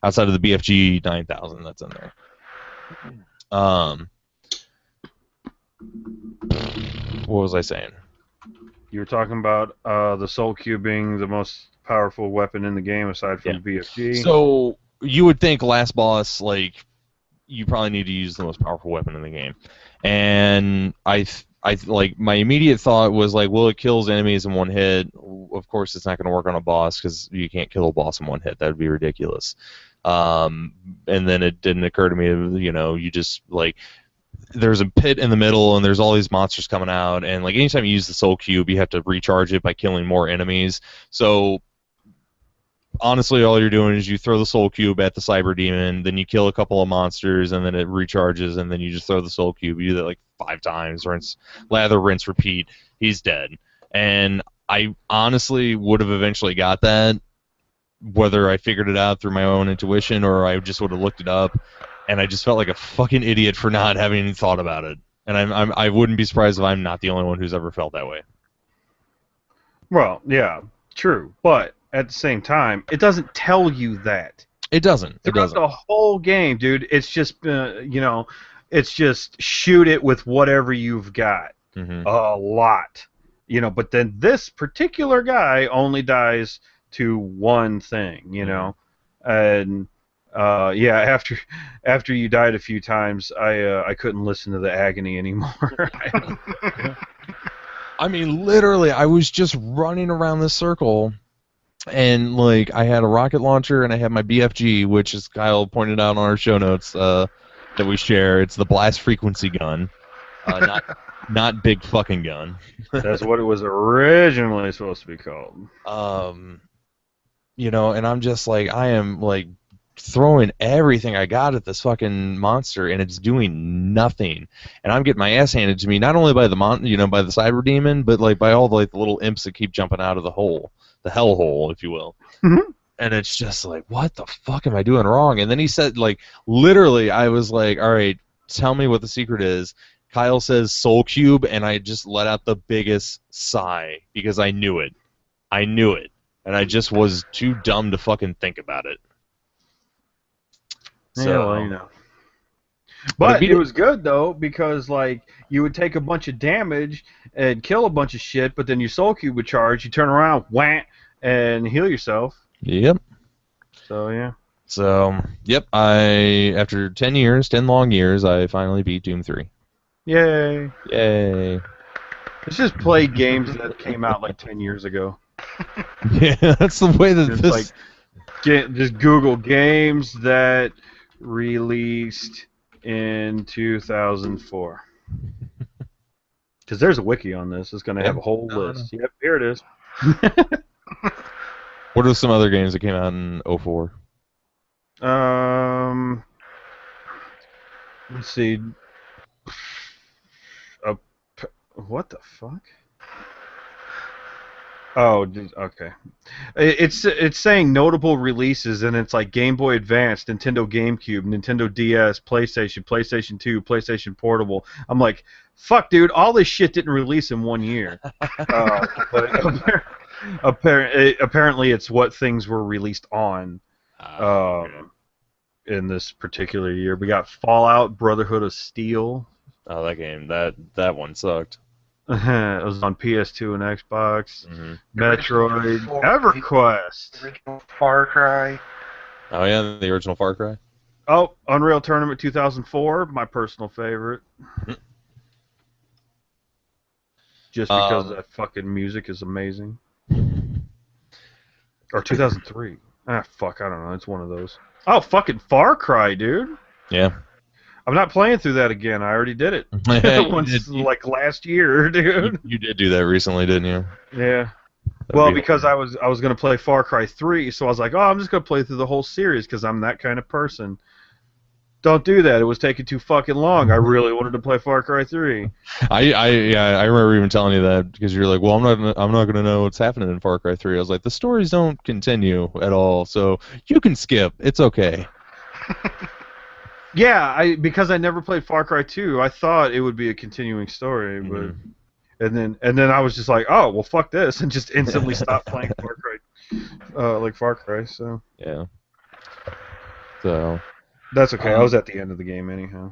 Speaker 1: outside of the BFG 9000 that's in there. What was I saying?
Speaker 3: You were talking about the Soul Cube being the most powerful weapon in the game aside from BFG.
Speaker 1: So you would think last boss, like, you probably need to use the most powerful weapon in the game. And I like, my immediate thought was like, well, it kills enemies in one hit. Of course, it's not going to work on a boss because you can't kill a boss in one hit. That would be ridiculous. And then it didn't occur to me, you just, like, there's a pit in the middle, and there's all these monsters coming out, and like anytime you use the Soul Cube, you have to recharge it by killing more enemies. So honestly, all you're doing is you throw the Soul Cube at the Cyber Demon, then you kill a couple of monsters, and then it recharges, and then you just throw the Soul Cube. You do that like 5 times, lather, rinse, repeat. He's dead. And I honestly would have eventually got that, whether I figured it out through my own intuition or I just would have looked it up. And I just felt like a fucking idiot for not having thought about it. And I wouldn't be surprised if I'm not the only one who's ever felt that way.
Speaker 3: Well, yeah, true. But at the same time, it doesn't tell you that.
Speaker 1: It doesn't.
Speaker 3: Throughout the whole game, dude, it's just, it's just shoot it with whatever you've got.
Speaker 1: Mm-hmm.
Speaker 3: A lot. But then this particular guy only dies to one thing, And... after you died a few times, I couldn't listen to the agony anymore.
Speaker 1: I mean, literally, I was just running around this circle, and like I had a rocket launcher and I had my BFG, which, as Kyle pointed out on our show notes that we share, it's the blast frequency gun, not big fucking gun.
Speaker 3: That's what it was originally supposed to be called.
Speaker 1: and I'm just like, I am like throwing everything I got at this fucking monster, and it's doing nothing. And I'm getting my ass handed to me, not only by the by the cyber demon, but like by all the like the little imps that keep jumping out of the hole, the hell hole, if you will. And it's just like, what the fuck am I doing wrong? And then he said, like, literally, I was like, all right, tell me what the secret is. Kyle says Soul Cube, and I just let out the biggest sigh because I knew it. I knew it. And I just was too dumb to fucking think about it. So,
Speaker 3: yeah, well, But it was good, though, because, like, you would take a bunch of damage and kill a bunch of shit, but then your Soul Cube would charge, you turn around, wham, and heal yourself.
Speaker 1: Yep.
Speaker 3: So, yeah.
Speaker 1: So, yep, after 10 long years, I finally beat Doom 3.
Speaker 3: Yay.
Speaker 1: Yay.
Speaker 3: Let's just play games that came out like 10 years ago.
Speaker 1: Yeah, that's the way that
Speaker 3: Just,
Speaker 1: this...
Speaker 3: like, just Google games that released in 2004. Because there's a wiki on this. It's going to have a whole list. Yep, here it is.
Speaker 1: What are some other games that came out in 04?
Speaker 3: Let's see. What the fuck? Oh, okay. It's saying notable releases, and it's like Game Boy Advance, Nintendo GameCube, Nintendo DS, PlayStation, PlayStation 2, PlayStation Portable. I'm like, fuck, dude, all this shit didn't release in 1 year. But apparently, it's what things were released on in this particular year. We got Fallout, Brotherhood of Steel.
Speaker 1: Oh, that game, that one sucked.
Speaker 3: It was on PS2 and Xbox.
Speaker 1: Mm-hmm.
Speaker 3: Metroid, EverQuest.
Speaker 2: Original Far Cry.
Speaker 1: Oh yeah, the original Far Cry.
Speaker 3: Oh, Unreal Tournament 2004, my personal favorite. Just because that fucking music is amazing. Or 2003. Ah, fuck, I don't know. It's one of those. Oh, fucking Far Cry, dude.
Speaker 1: Yeah.
Speaker 3: I'm not playing through that again. I already did it. Like last year, dude.
Speaker 1: You did do that recently, didn't you?
Speaker 3: Yeah. Well, because I was going to play Far Cry 3, so I was like, oh, I'm just going to play through the whole series because I'm that kind of person. Don't do that. It was taking too fucking long. I really wanted to play Far Cry 3.
Speaker 1: I remember even telling you that because you're like, well, I'm not gonna know what's happening in Far Cry 3. I was like, the stories don't continue at all, so you can skip. It's okay.
Speaker 3: Yeah, because I never played Far Cry 2, I thought it would be a continuing story, but and then I was just like, oh well, fuck this, and just instantly stopped playing Far Cry, Far Cry. So
Speaker 1: yeah. So
Speaker 3: that's okay. I was at the end of the game anyhow.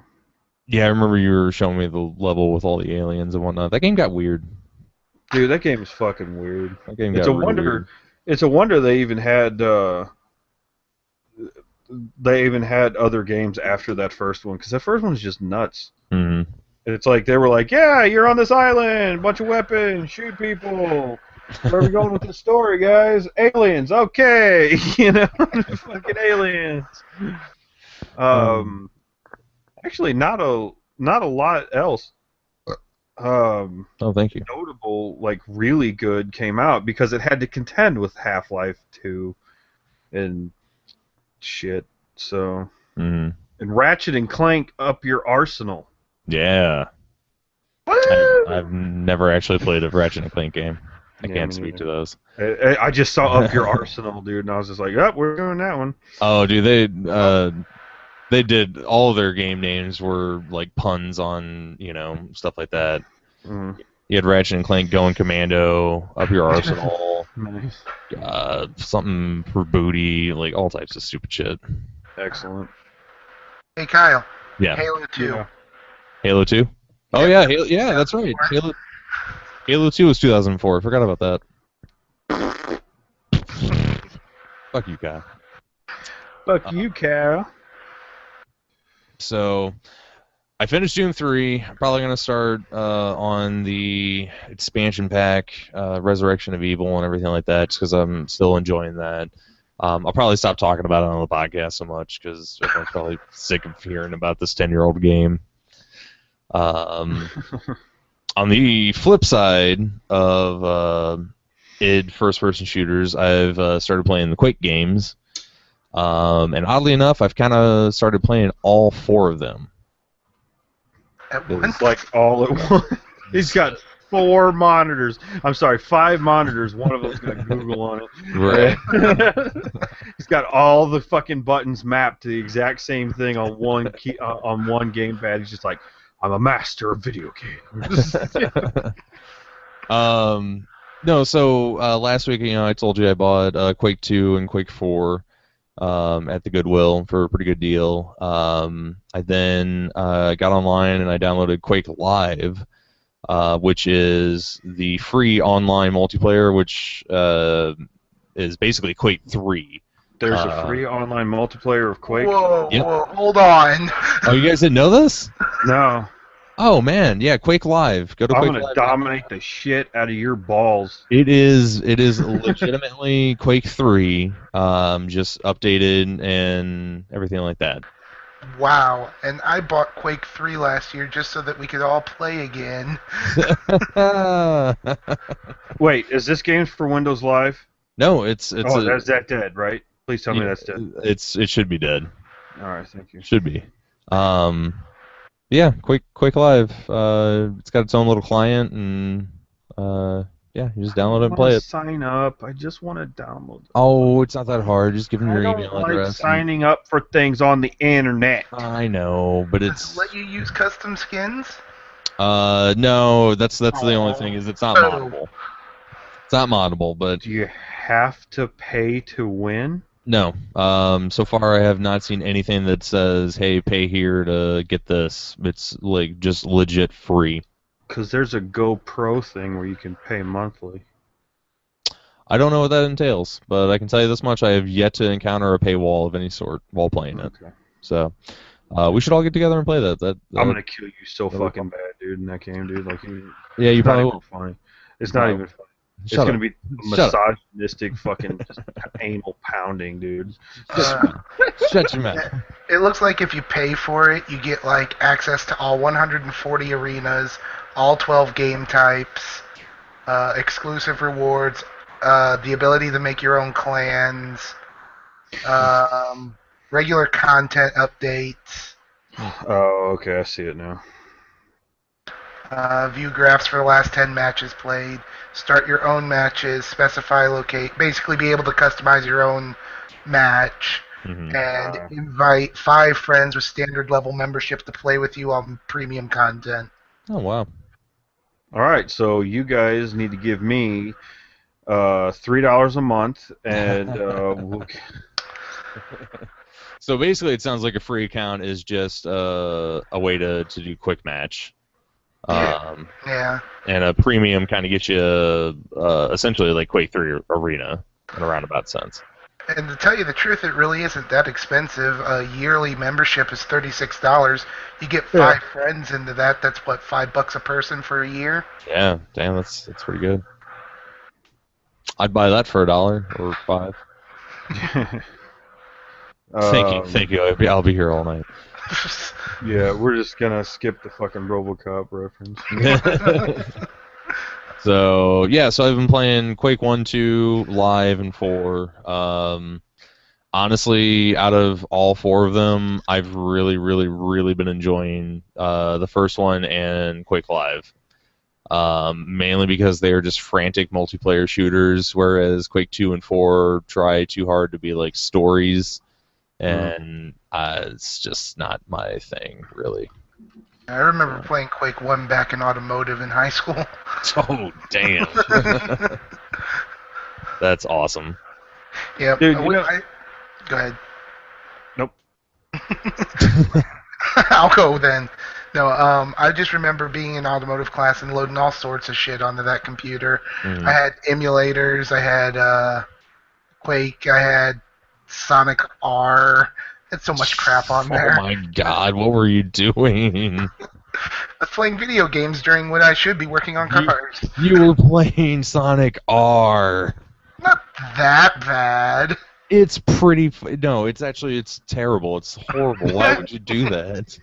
Speaker 1: Yeah, I remember you were showing me the level with all the aliens and whatnot. That game got weird.
Speaker 3: Dude, that game is fucking weird.
Speaker 1: That game
Speaker 3: it's
Speaker 1: got
Speaker 3: a
Speaker 1: really
Speaker 3: wonder.
Speaker 1: weird.
Speaker 3: It's a wonder they even had. They even had other games after that first one, because that first one was just nuts.
Speaker 1: Mm-hmm.
Speaker 3: It's like they were like, yeah, you're on this island, bunch of weapons, shoot people. Where are we going with this story, guys? Aliens, okay, fucking aliens. Actually, not a lot else.
Speaker 1: Oh, thank you.
Speaker 3: Notable, like really good, came out because it had to contend with Half-Life 2 and shit. So, and Ratchet and Clank Up Your Arsenal.
Speaker 1: Yeah. I've never actually played a Ratchet and Clank game. I can't speak to those.
Speaker 3: I just saw Up Your Arsenal, dude, and I was just like, oh, we're doing that one.
Speaker 1: Oh, dude, they did all of their game names were like puns on, stuff like that. You had Ratchet and Clank Going Commando, Up Your Arsenal,
Speaker 3: Nice.
Speaker 1: Something for booty, like all types of stupid shit.
Speaker 3: Excellent.
Speaker 2: Hey, Kyle.
Speaker 1: Yeah.
Speaker 2: Halo 2.
Speaker 3: Yeah.
Speaker 1: Halo 2? Oh, yeah, yeah, that's right. Halo 2 was 2004. I forgot about that. Fuck you, Kyle.
Speaker 3: Fuck you, Cal.
Speaker 1: So, I finished Doom 3. I'm probably going to start on the expansion pack, Resurrection of Evil and everything like that, just because I'm still enjoying that. I'll probably stop talking about it on the podcast so much, because everyone's probably sick of hearing about this 10-year-old game. On the flip side of id first-person shooters, I've started playing the Quake games, and oddly enough, I've kind of started playing all 4 of them.
Speaker 2: At
Speaker 1: It's
Speaker 2: once?
Speaker 3: Like all at once. He's got 4 monitors. I'm sorry, 5 monitors. One of them's got Google on it.
Speaker 1: Right.
Speaker 3: He's got all the fucking buttons mapped to the exact same thing on one key on one gamepad. He's just like, I'm a master of video games.
Speaker 1: No, so last week, I told you I bought Quake 2 and Quake 4 at the Goodwill for a pretty good deal. I then got online and I downloaded Quake Live, which is the free online multiplayer, which is basically Quake 3.
Speaker 3: There's a free online multiplayer of Quake?
Speaker 2: Whoa,
Speaker 1: Yep.
Speaker 2: whoa, hold on.
Speaker 1: Oh, you guys didn't know this?
Speaker 3: No.
Speaker 1: Oh man, yeah, Quake Live. Go to
Speaker 3: I'm
Speaker 1: Quake
Speaker 3: gonna
Speaker 1: Live.
Speaker 3: dominate the shit out of your balls.
Speaker 1: It is legitimately Quake 3, just updated and everything like that.
Speaker 2: Wow, and I bought Quake 3 last year just so that we could all play again.
Speaker 3: Wait, is this game for Windows Live?
Speaker 1: No, it's
Speaker 3: that's that dead, right? Please tell me that's dead.
Speaker 1: It should be dead.
Speaker 3: All right, thank you.
Speaker 1: Should be. Yeah, Quake Live. It's got its own little client, and yeah, you just download it and play it.
Speaker 3: Sign up. I just want to download.
Speaker 1: Oh, it's not that hard. Just give them your
Speaker 3: I don't
Speaker 1: email
Speaker 3: like
Speaker 1: address.
Speaker 3: signing up for things on the internet.
Speaker 1: I know, but
Speaker 2: Does
Speaker 1: it's
Speaker 2: it let you use custom skins?
Speaker 1: no. That's the only thing is it's not moddable. It's not moddable, but
Speaker 3: Do you have to pay to win?
Speaker 1: no. So far I have not seen anything that says, "Hey, pay here to get this." It's like just legit free.
Speaker 3: Because there's a GoPro thing where you can pay monthly.
Speaker 1: I don't know what that entails, but I can tell you this much: I have yet to encounter a paywall of any sort while playing it.
Speaker 3: Okay.
Speaker 1: So we should all get together and play that.
Speaker 3: I'm gonna kill you so fucking bad, dude, in that game, dude. Like,
Speaker 1: Yeah, you
Speaker 3: it's not
Speaker 1: probably
Speaker 3: even
Speaker 1: will.
Speaker 3: funny. It's not even funny. It's gonna be misogynistic fucking just anal pounding, dude.
Speaker 1: Shut your mouth.
Speaker 2: It looks like if you pay for it, you get like access to all 140 arenas, all 12 game types, exclusive rewards, the ability to make your own clans, regular content updates.
Speaker 3: Oh, okay, I see it now.
Speaker 2: View graphs for the last 10 matches played, start your own matches, specify locate, basically be able to customize your own match, and invite 5 friends with standard level membership to play with you on premium content.
Speaker 1: Oh wow.
Speaker 3: All right, so you guys need to give me $3 a month, and
Speaker 1: So basically, it sounds like a free account is just a way to do quick match.
Speaker 2: Yeah.
Speaker 1: And a premium kind of gets you essentially like Quake 3 Arena in a roundabout sense.
Speaker 2: And to tell you the truth, it really isn't that expensive. A yearly membership is $36. You get 5 friends into that. That's what, $5 a person for a year?
Speaker 1: Yeah, damn, that's pretty good. I'd buy that for $1 or $5. Thank you. I'll be here all night.
Speaker 3: Yeah, we're just gonna skip the fucking RoboCop reference.
Speaker 1: So I've been playing Quake 1, 2, Live, and 4. Honestly, out of all 4 of them, I've really, really, really been enjoying the first one and Quake Live. Mainly because they are just frantic multiplayer shooters, whereas Quake 2 and 4 try too hard to be like stories, and it's just not my thing, really.
Speaker 2: I remember playing Quake 1 back in automotive in high school.
Speaker 1: Oh, damn. That's awesome.
Speaker 2: Yeah,
Speaker 3: Dude,
Speaker 2: go ahead.
Speaker 3: Nope.
Speaker 2: I'll go then. No, I just remember being in automotive class and loading all sorts of shit onto that computer. I had emulators, I had Quake, I had Sonic R. It's so much crap on there.
Speaker 1: Oh my god, what were you doing?
Speaker 2: I was playing video games during when I should be working on cars.
Speaker 1: You were playing Sonic R.
Speaker 2: Not that bad.
Speaker 1: It's pretty... No, it's terrible. It's horrible. Why would you do that?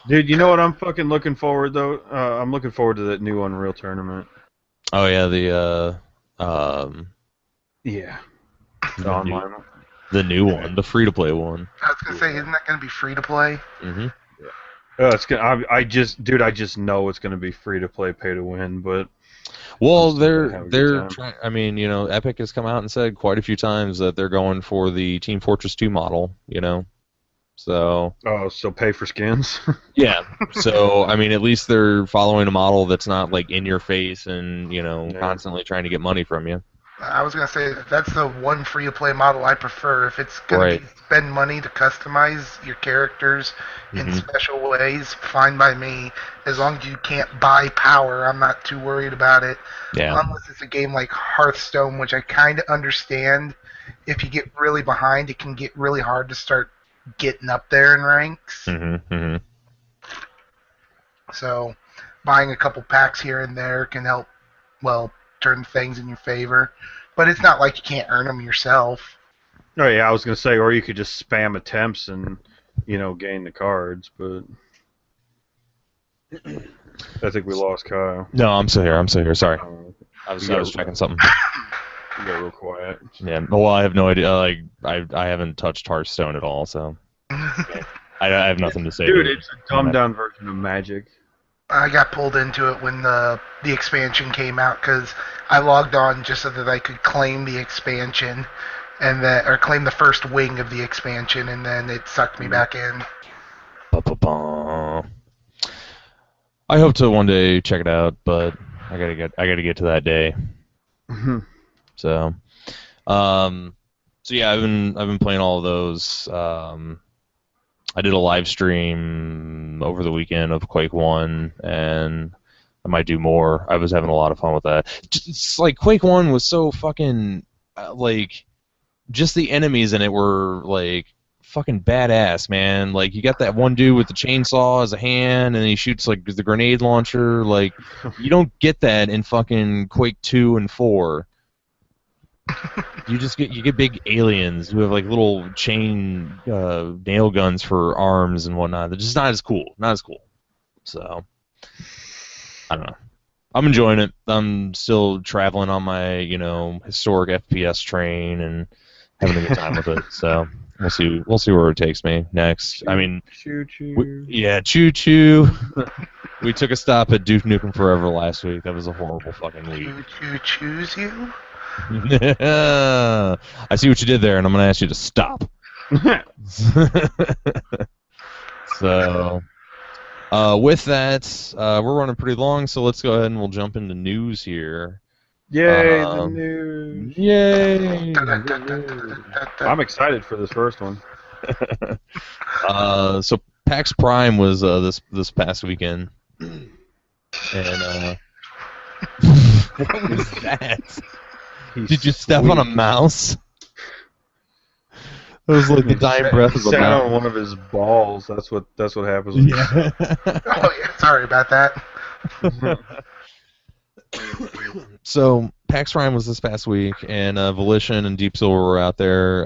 Speaker 3: Dude, you know what I'm fucking looking forward though? I'm looking forward to that new Unreal tournament.
Speaker 1: Oh yeah,
Speaker 3: Yeah, the
Speaker 1: the new,
Speaker 3: online one.
Speaker 1: the new one, the free to play one.
Speaker 2: I was gonna say, isn't that gonna be free to play?
Speaker 1: Hmm.
Speaker 3: It's gonna. I just know it's gonna be free to play, pay to win. But I'm
Speaker 1: Well,
Speaker 3: still gonna have a good
Speaker 1: they're
Speaker 3: time.
Speaker 1: trying. I mean, Epic has come out and said quite a few times that they're going for the Team Fortress 2 model. So
Speaker 3: Oh, so pay for skins?
Speaker 1: yeah. So I mean, at least they're following a model that's not like in your face and
Speaker 3: Yeah.
Speaker 1: constantly trying to get money from you.
Speaker 2: I was gonna say that's the one free to play model I prefer. If it's gonna
Speaker 1: Right.
Speaker 2: be spend money to customize your characters in
Speaker 1: Mhm.
Speaker 2: special ways, fine by me. As long as you can't buy power, I'm not too worried about it.
Speaker 1: Yeah.
Speaker 2: Unless it's a game like Hearthstone, which I kind of understand. If you get really behind, it can get really hard to start getting up there in ranks.
Speaker 1: Hmm. Hmm.
Speaker 2: So buying a couple packs here and there can help, well, turn things in your favor. But it's not like you can't earn them yourself.
Speaker 3: Oh yeah, I was gonna say, or you could just spam attempts and gain the cards. But I think we lost Kyle.
Speaker 1: No, I'm still here. Sorry, I
Speaker 3: You
Speaker 1: was checking something.
Speaker 3: got real quiet.
Speaker 1: Yeah. Well, I have no idea. Like, I haven't touched Hearthstone at all, so I have nothing to say.
Speaker 3: Dude,
Speaker 1: to it.
Speaker 3: it's a dumbed down version of Magic.
Speaker 2: I got pulled into it when the expansion came out because I logged on just so that I could claim the expansion or claim the first wing of the expansion, and then it sucked me back in.
Speaker 1: Ba-ba-ba. I hope to one day check it out, but I gotta get to that day. So, so yeah, I've been playing all of those. I did a live stream over the weekend of Quake 1, and I might do more. I was having a lot of fun with that. It's like Quake 1 was so fucking like just the enemies in it were like fucking badass, man. Like you got that one dude with the chainsaw as a hand, and he shoots like the grenade launcher. Like you don't get that in fucking Quake 2 and 4. You get big aliens who have like little chain nail guns for arms and whatnot. They're just not as cool. Not as cool. So I don't know. I'm enjoying it. I'm still traveling on my historic FPS train and having a good time with it. So we'll see where it takes me next. I mean,
Speaker 3: choo choo.
Speaker 1: choo choo. We took a stop at Duke Nukem Forever last week. That was a horrible fucking week.
Speaker 2: You choose you?
Speaker 1: I see what you did there, and I'm going to ask you to stop. So, with that, we're running pretty long, so let's go ahead and we'll jump into news here.
Speaker 3: Yay, the news.
Speaker 1: Yay!
Speaker 3: I'm excited for this first one.
Speaker 1: So PAX Prime was this past weekend, and what was that? Did you step on a mouse? It was like the dying breath of a
Speaker 3: sat
Speaker 1: mouse.
Speaker 3: on one of his balls. That's what happens. When
Speaker 1: Yeah.
Speaker 2: Oh yeah, sorry about that.
Speaker 1: So PAX Prime was this past week, and Volition and Deep Silver were out there.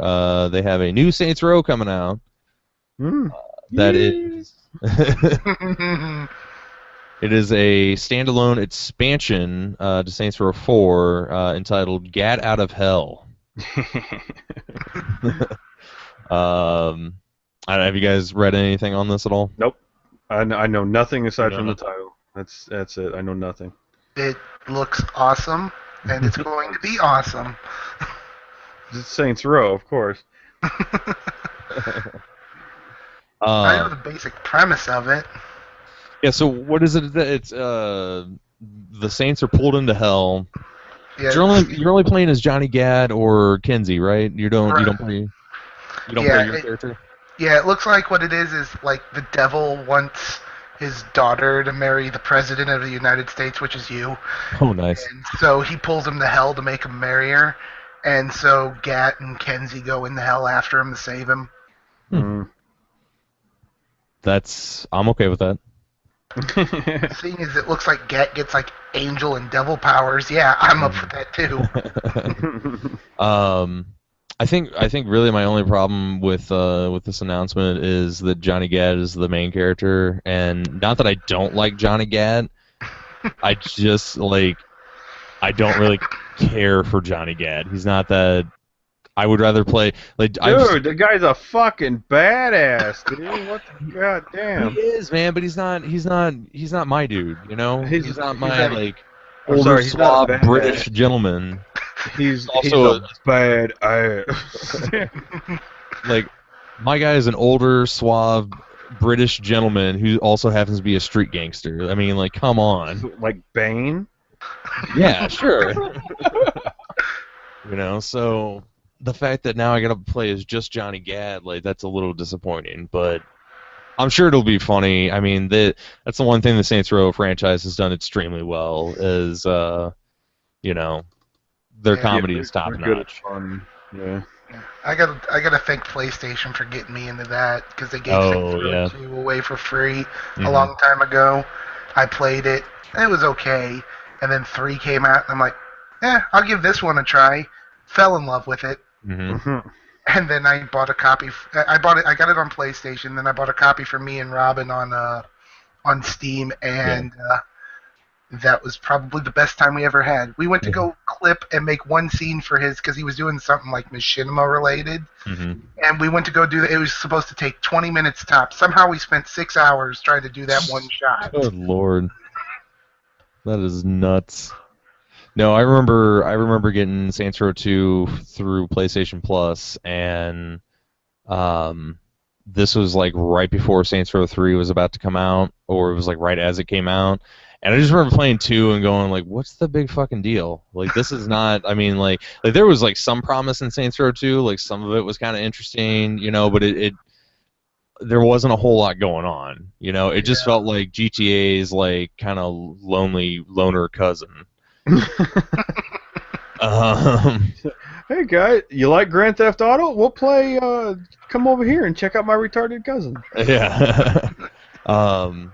Speaker 1: They have a new Saints Row coming out. That is. It is a standalone expansion to Saints Row 4 entitled "Gat Out of Hell." Have you guys read anything on this at all?
Speaker 3: Nope. I know nothing aside from the title. That's it. I know nothing.
Speaker 2: It looks awesome, and it's going to be awesome.
Speaker 3: It's Saints Row, of course.
Speaker 2: I know the basic premise of it.
Speaker 1: Yeah. So what is it? It's the Saints are pulled into hell.
Speaker 2: Yeah,
Speaker 1: You're only playing as Johnny Gad or Kenzie, right? You don't play your character.
Speaker 2: Yeah, it looks like what it is like the devil wants his daughter to marry the president of the United States, which is you.
Speaker 1: Oh, nice.
Speaker 2: And so he pulls him to hell to make him marry her. And so Gat and Kenzie go into hell after him to save him.
Speaker 1: I'm okay with that.
Speaker 2: Seeing as it looks like Gat gets like angel and devil powers, yeah, I'm up for that too.
Speaker 1: I think really my only problem with this announcement is that Johnny Gad is the main character, and not that I don't like Johnny Gad, I just I don't really care for Johnny Gad. He's not that. I would rather play
Speaker 3: Dude, the guy's a fucking badass, dude. What the goddamn?
Speaker 1: He is, man, but he's not my dude. You know, he's not my older suave British gentleman.
Speaker 3: He's
Speaker 1: also
Speaker 3: a bad ass.
Speaker 1: My guy is an older, suave British gentleman who also happens to be a street gangster. I mean, come on.
Speaker 3: Like Bane?
Speaker 1: Yeah, sure. So the fact that now I gotta play as just Johnny Gad, that's a little disappointing, but I'm sure it'll be funny. I mean, that's the one thing the Saints Row franchise has done extremely well is, their comedy is top notch.
Speaker 3: Yeah.
Speaker 2: I gotta thank PlayStation for getting me into that because they gave Saints Row 2 away for free a long time ago. I played it and it was okay, and then 3 came out and I'm like, I'll give this one a try. Fell in love with it.
Speaker 1: Mm-hmm.
Speaker 2: And then I bought a copy. I got it on PlayStation. Then I bought a copy for me and Robin on Steam, and that was probably the best time we ever had. We went to go clip and make one scene for his because he was doing something like machinima related, and we went to go do that. It was supposed to take 20 minutes tops. Somehow we spent 6 hours trying to do that one shot.
Speaker 1: Good Lord, that is nuts. No, I remember getting Saints Row 2 through PlayStation Plus, and this was right before Saints Row 3 was about to come out, or it was right as it came out. And I just remember playing 2 and going what's the big fucking deal? This is not. I mean, there was some promise in Saints Row 2. Some of it was kind of interesting, but it there wasn't a whole lot going on. It just felt like GTA's kind of loner cousin.
Speaker 3: Hey guy, you like Grand Theft Auto? We'll play. Come over here and check out my retarded cousin.
Speaker 1: Yeah. But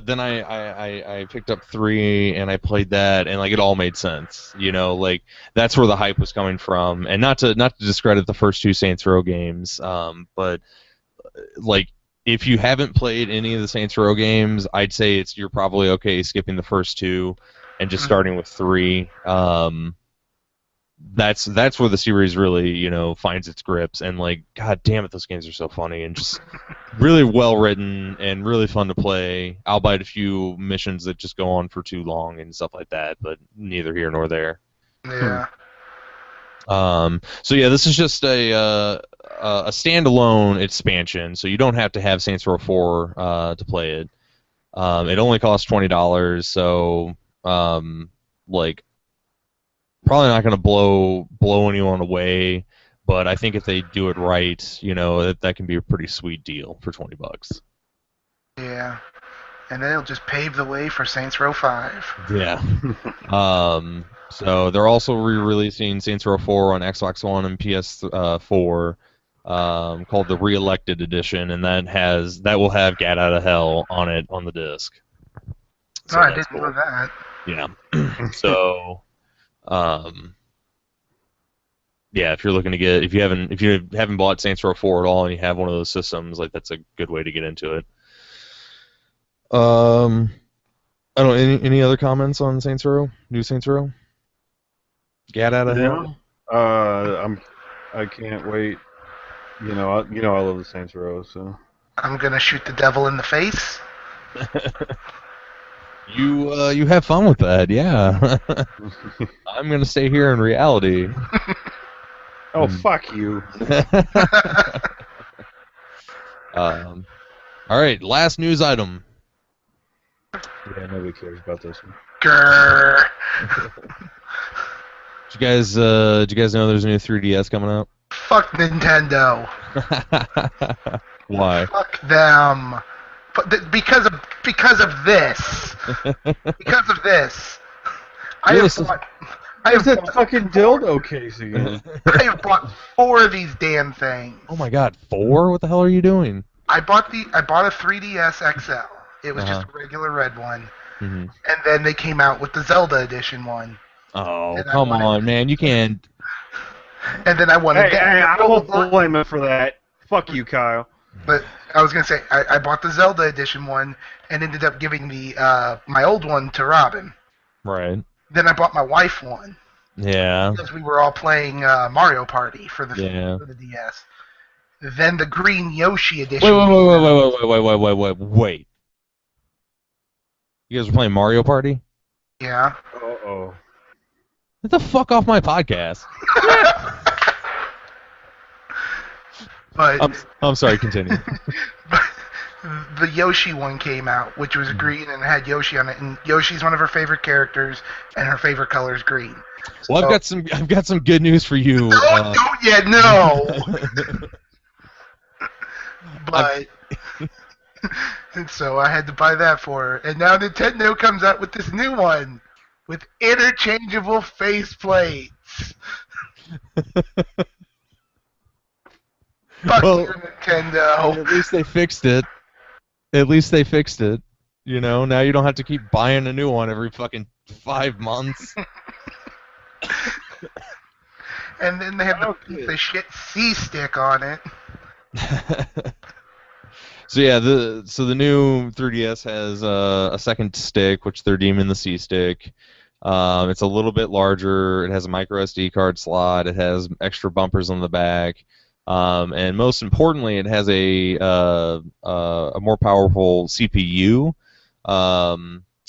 Speaker 1: then I picked up 3 and I played that, and it all made sense. That's where the hype was coming from, and not to discredit the first 2 Saints Row games, but if you haven't played any of the Saints Row games, I'd say you're probably okay skipping the first 2. And just starting with 3, that's where the series really, finds its grips. And god damn it, those games are so funny and just really well written and really fun to play. Albeit a few missions that just go on for too long and stuff like that, but neither here nor there.
Speaker 2: Yeah.
Speaker 1: So yeah, this is just a standalone expansion, so you don't have to have Saints Row 4 to play it. It only costs $20, so. Probably not going to blow anyone away, but I think if they do it right, that can be a pretty sweet deal for $20.
Speaker 2: Yeah, and then it'll just pave the way for Saints Row 5.
Speaker 1: Yeah. So they're also re-releasing Saints Row 4 on Xbox One and PS4, called the Re-Elected Edition, and that will have Gat Out of Hell on it on the disc.
Speaker 2: So I didn't know that.
Speaker 1: Yeah. So, yeah, if you're looking to if you haven't bought Saints Row 4 at all and you have one of those systems, that's a good way to get into it. I don't know, any other comments on Saints Row? New Saints Row? Gat Out of Hell?
Speaker 3: I can't wait. I love the Saints Row, so
Speaker 2: I'm gonna shoot the devil in the face.
Speaker 1: You have fun with that, yeah. I'm gonna stay here in reality.
Speaker 3: Oh, fuck you.
Speaker 1: All right, last news item.
Speaker 3: Yeah, nobody cares about this one.
Speaker 2: Grrr.
Speaker 1: Did you guys know there's a new 3DS coming out?
Speaker 2: Fuck Nintendo.
Speaker 1: Why?
Speaker 2: Fuck them. Because of this. Because of this. I have
Speaker 3: that fucking dildo case again.
Speaker 2: I have bought 4 of these damn things.
Speaker 1: Oh my god, 4? What the hell are you doing?
Speaker 2: I bought a 3DS XL. It was just a regular red one.
Speaker 1: Mm-hmm.
Speaker 2: And then they came out with the Zelda edition one.
Speaker 1: Oh, come on, man. You can't...
Speaker 2: And then I wanted that.
Speaker 3: Hey, I won't blame him for that. Fuck you, Kyle.
Speaker 2: But I was gonna say I bought the Zelda edition one and ended up giving my old one to Robin.
Speaker 1: Right.
Speaker 2: Then I bought my wife one
Speaker 1: Yeah.
Speaker 2: because we were all playing Mario Party for the
Speaker 1: Yeah.
Speaker 2: DS. Then the green Yoshi edition.
Speaker 1: Wait. You guys were playing Mario Party?
Speaker 2: Yeah.
Speaker 3: Uh-oh.
Speaker 1: Get the fuck off my podcast.
Speaker 2: But
Speaker 1: I'm sorry, continue.
Speaker 2: but the Yoshi one came out, which was green and had Yoshi on it, and Yoshi's one of her favorite characters, and her favorite color is green.
Speaker 1: Well,
Speaker 2: So,
Speaker 1: I've got some good news for you.
Speaker 2: don't yet, no. But and so I had to buy that for her, and now Nintendo comes out with this new one with interchangeable faceplates. Fuck
Speaker 1: Well,
Speaker 2: you, Nintendo.
Speaker 1: At least they fixed it. At least they fixed it. You know, now you don't have to keep buying a new one every fucking 5 months.
Speaker 2: And then they have the shit C-stick on it.
Speaker 1: So yeah, the new 3DS has a second stick, which they're deeming the C stick. It's a little bit larger. It has a micro SD card slot. It has extra bumpers on the back, and most importantly, it has a more powerful CPU,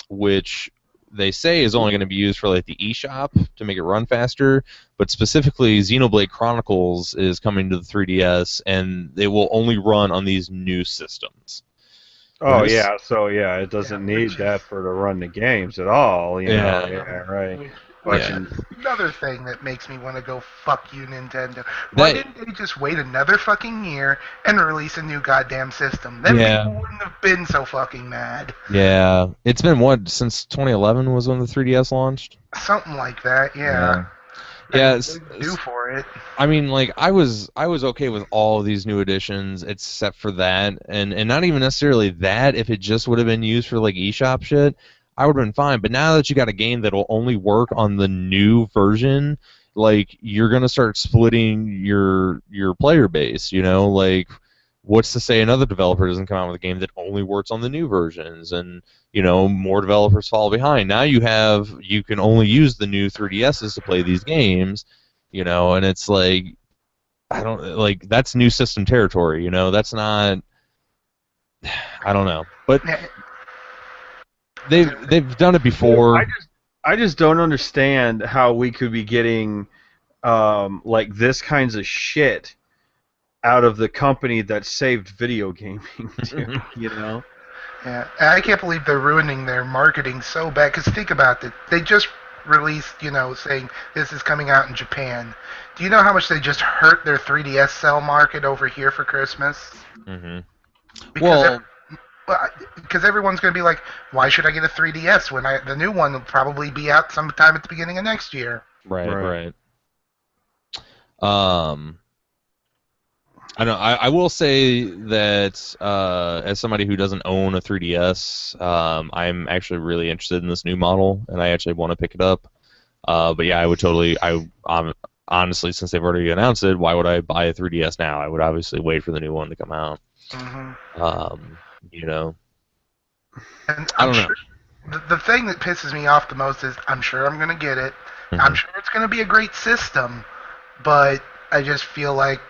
Speaker 1: which they say is only going to be used for like the eShop to make it run faster. But specifically, Xenoblade Chronicles is coming to the 3DS, and they will only run on these new systems.
Speaker 3: Oh yeah, so yeah, it doesn't need that to run the games at all. You know? Yeah, right.
Speaker 2: Another thing that makes me want to go fuck you, Nintendo. Why didn't they just wait another fucking year and release a new goddamn system? Then people wouldn't have been so fucking mad.
Speaker 1: Yeah, it's been what, since 2011 was when the 3DS launched?
Speaker 2: Something like that, yeah.
Speaker 1: Yeah,
Speaker 2: due for it.
Speaker 1: I mean, like I was okay with all of these new additions except for that, and not even necessarily that. If it just would have been used for like eShop shit, I would have been fine. But now that you got a game that'll only work on the new version, like you're gonna start splitting your player base. You know, like what's to say another developer doesn't come out with a game that only works on the new versions, and you know, more developers fall behind. Now you can only use the new 3DSs to play these games, you know, and it's like, I don't, like, that's new system territory, you know, that's not, I don't know, but they've done it before.
Speaker 3: I just don't understand how we could be getting, like, this kinds of shit out of the company that saved video gaming, too, you know?
Speaker 2: Yeah, I can't believe they're ruining their marketing so bad. Because think about it, they just released, you know, saying this is coming out in Japan. Do you know how much they just hurt their 3DS cell market over here for Christmas?
Speaker 1: Mm-hmm.
Speaker 2: Because everyone's going to be like, why should I get a 3DS when the new one will probably be out sometime at the beginning of next year?
Speaker 1: Right. I know. I will say that as somebody who doesn't own a 3DS, I'm actually really interested in this new model, and I actually want to pick it up. But yeah, I would totally. Honestly, since they've already announced it, why would I buy a 3DS now? I would obviously wait for the new one to come out.
Speaker 2: Mm-hmm.
Speaker 1: You know.
Speaker 2: And
Speaker 1: I don't know.
Speaker 2: The thing that pisses me off the most is I'm sure I'm going to get it.
Speaker 1: Mm-hmm.
Speaker 2: I'm sure it's going to be a great system, but I just feel like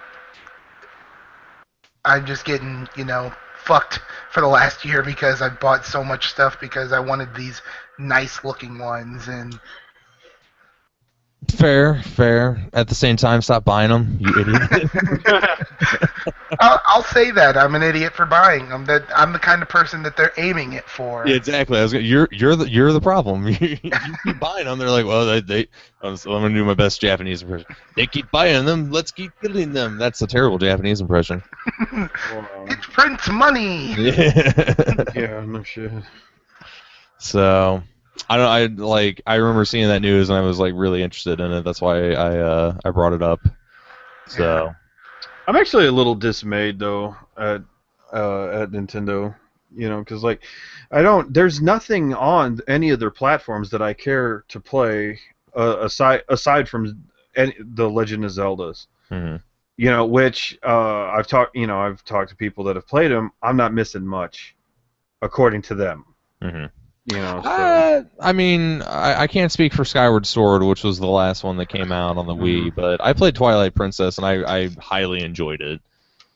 Speaker 2: I'm just getting, you know, fucked for the last year because I bought so much stuff because I wanted these nice looking ones. And
Speaker 1: Fair. At the same time, stop buying them, you idiot.
Speaker 2: I'll say that I'm an idiot for buying them. That I'm the kind of person that they're aiming it for.
Speaker 1: Yeah, exactly. You're the problem. You keep buying them. They're like, well, I'm gonna do my best Japanese impression. They keep buying them. Let's keep getting them. That's a terrible Japanese impression.
Speaker 2: It prints money.
Speaker 3: Yeah, no shit.
Speaker 1: So I remember seeing that news and I was like really interested in it. That's why I brought it up. So.
Speaker 2: Yeah.
Speaker 3: I'm actually a little dismayed though at Nintendo, you know, because like there's nothing on any of their platforms that I care to play aside from the Legend of Zeldas.
Speaker 1: Mm-hmm.
Speaker 3: You know, which I've talked to people that have played them. I'm not missing much, according to them.
Speaker 1: Mm-hmm.
Speaker 3: You know, so.
Speaker 1: I mean, I can't speak for Skyward Sword, which was the last one that came out on the Wii, but I played Twilight Princess, and I highly enjoyed it.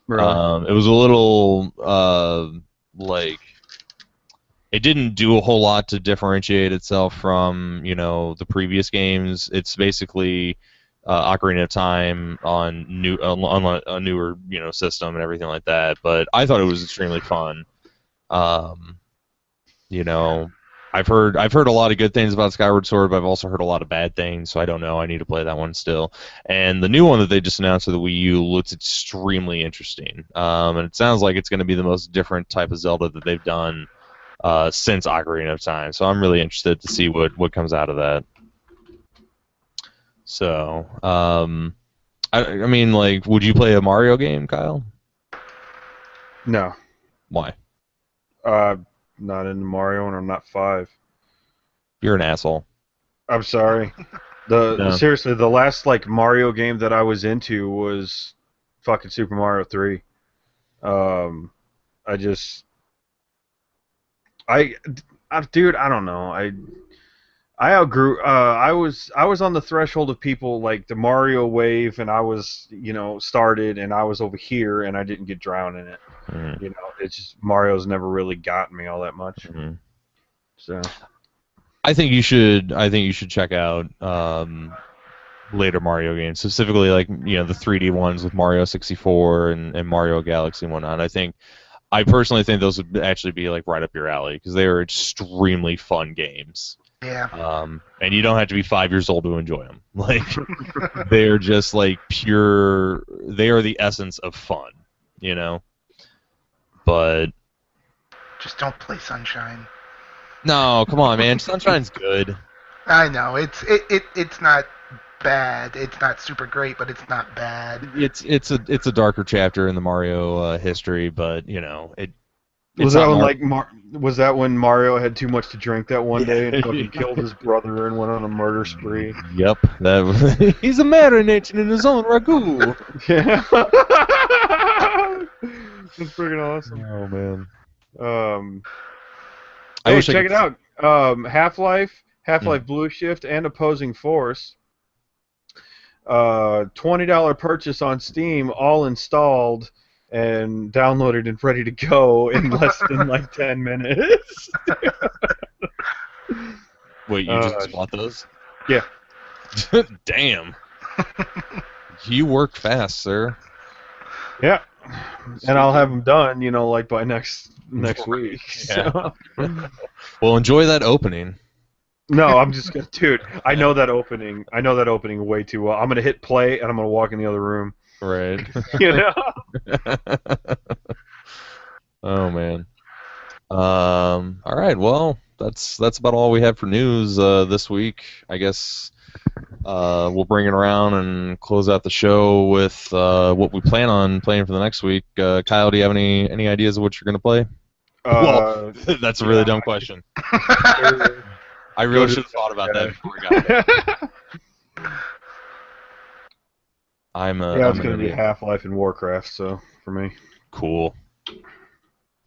Speaker 3: Really?
Speaker 1: It was a little, like, it didn't do a whole lot to differentiate itself from, the previous games. It's basically Ocarina of Time on a newer, system and everything like that, but I thought it was extremely fun. You know, I've heard a lot of good things about Skyward Sword, but I've also heard a lot of bad things, so I don't know. I need to play that one still. And the new one that they just announced for the Wii U looks extremely interesting. And it sounds like it's going to be the most different type of Zelda that they've done since Ocarina of Time. So I'm really interested to see what comes out of that. So, I mean, like, would you play a Mario game, Kyle?
Speaker 3: No.
Speaker 1: Why?
Speaker 3: Not into Mario, and I'm not 5.
Speaker 1: You're an asshole.
Speaker 3: I'm sorry. Seriously, the last Mario game that I was into was fucking Super Mario 3. Dude, I don't know. I outgrew. I was on the threshold of people like the Mario wave, and I was started, and I was over here, and I didn't get drowned in it.
Speaker 1: Mm-hmm.
Speaker 3: It's just Mario's never really gotten me all that much.
Speaker 1: Mm-hmm.
Speaker 3: So
Speaker 1: I think you should check out later Mario games, specifically the 3D ones with Mario 64 and Mario Galaxy and whatnot. I personally think those would actually be right up your alley because they are extremely fun games.
Speaker 2: Yeah.
Speaker 1: And you don't have to be 5 years old to enjoy them. They're just pure. They are the essence of fun, But
Speaker 2: just don't play Sunshine.
Speaker 1: No, come on, man. Sunshine's good.
Speaker 2: I know it's not bad. It's not super great, but it's not bad.
Speaker 1: It's a darker chapter in the Mario history, but it.
Speaker 3: Was that when Mario had too much to drink that one day and fucking killed his brother and went on a murder spree?
Speaker 1: Yep, he's a marinating in his own ragu.
Speaker 3: Yeah, that's freaking awesome.
Speaker 1: Oh man.
Speaker 3: Check it out. Half-Life Blue Shift, and Opposing Force. $20 purchase on Steam, all installed and downloaded and ready to go in less than 10 minutes.
Speaker 1: Wait, you just bought those?
Speaker 3: Yeah.
Speaker 1: Damn. You work fast, sir.
Speaker 3: Yeah. And I'll have them done, by next week.
Speaker 1: Yeah. Well, enjoy that opening.
Speaker 3: No, I'm just gonna, dude. I know that opening way too well. I'm gonna hit play and I'm gonna walk in the other room.
Speaker 1: Right. Oh man. All right. Well, that's about all we have for news this week. I guess we'll bring it around and close out the show with what we plan on playing for the next week. Kyle, do you have any ideas of what you're gonna play? Well, that's a really dumb question. I really should have thought about that before we got there.
Speaker 3: It's going to be Half-Life and Warcraft, so for me.
Speaker 1: Cool.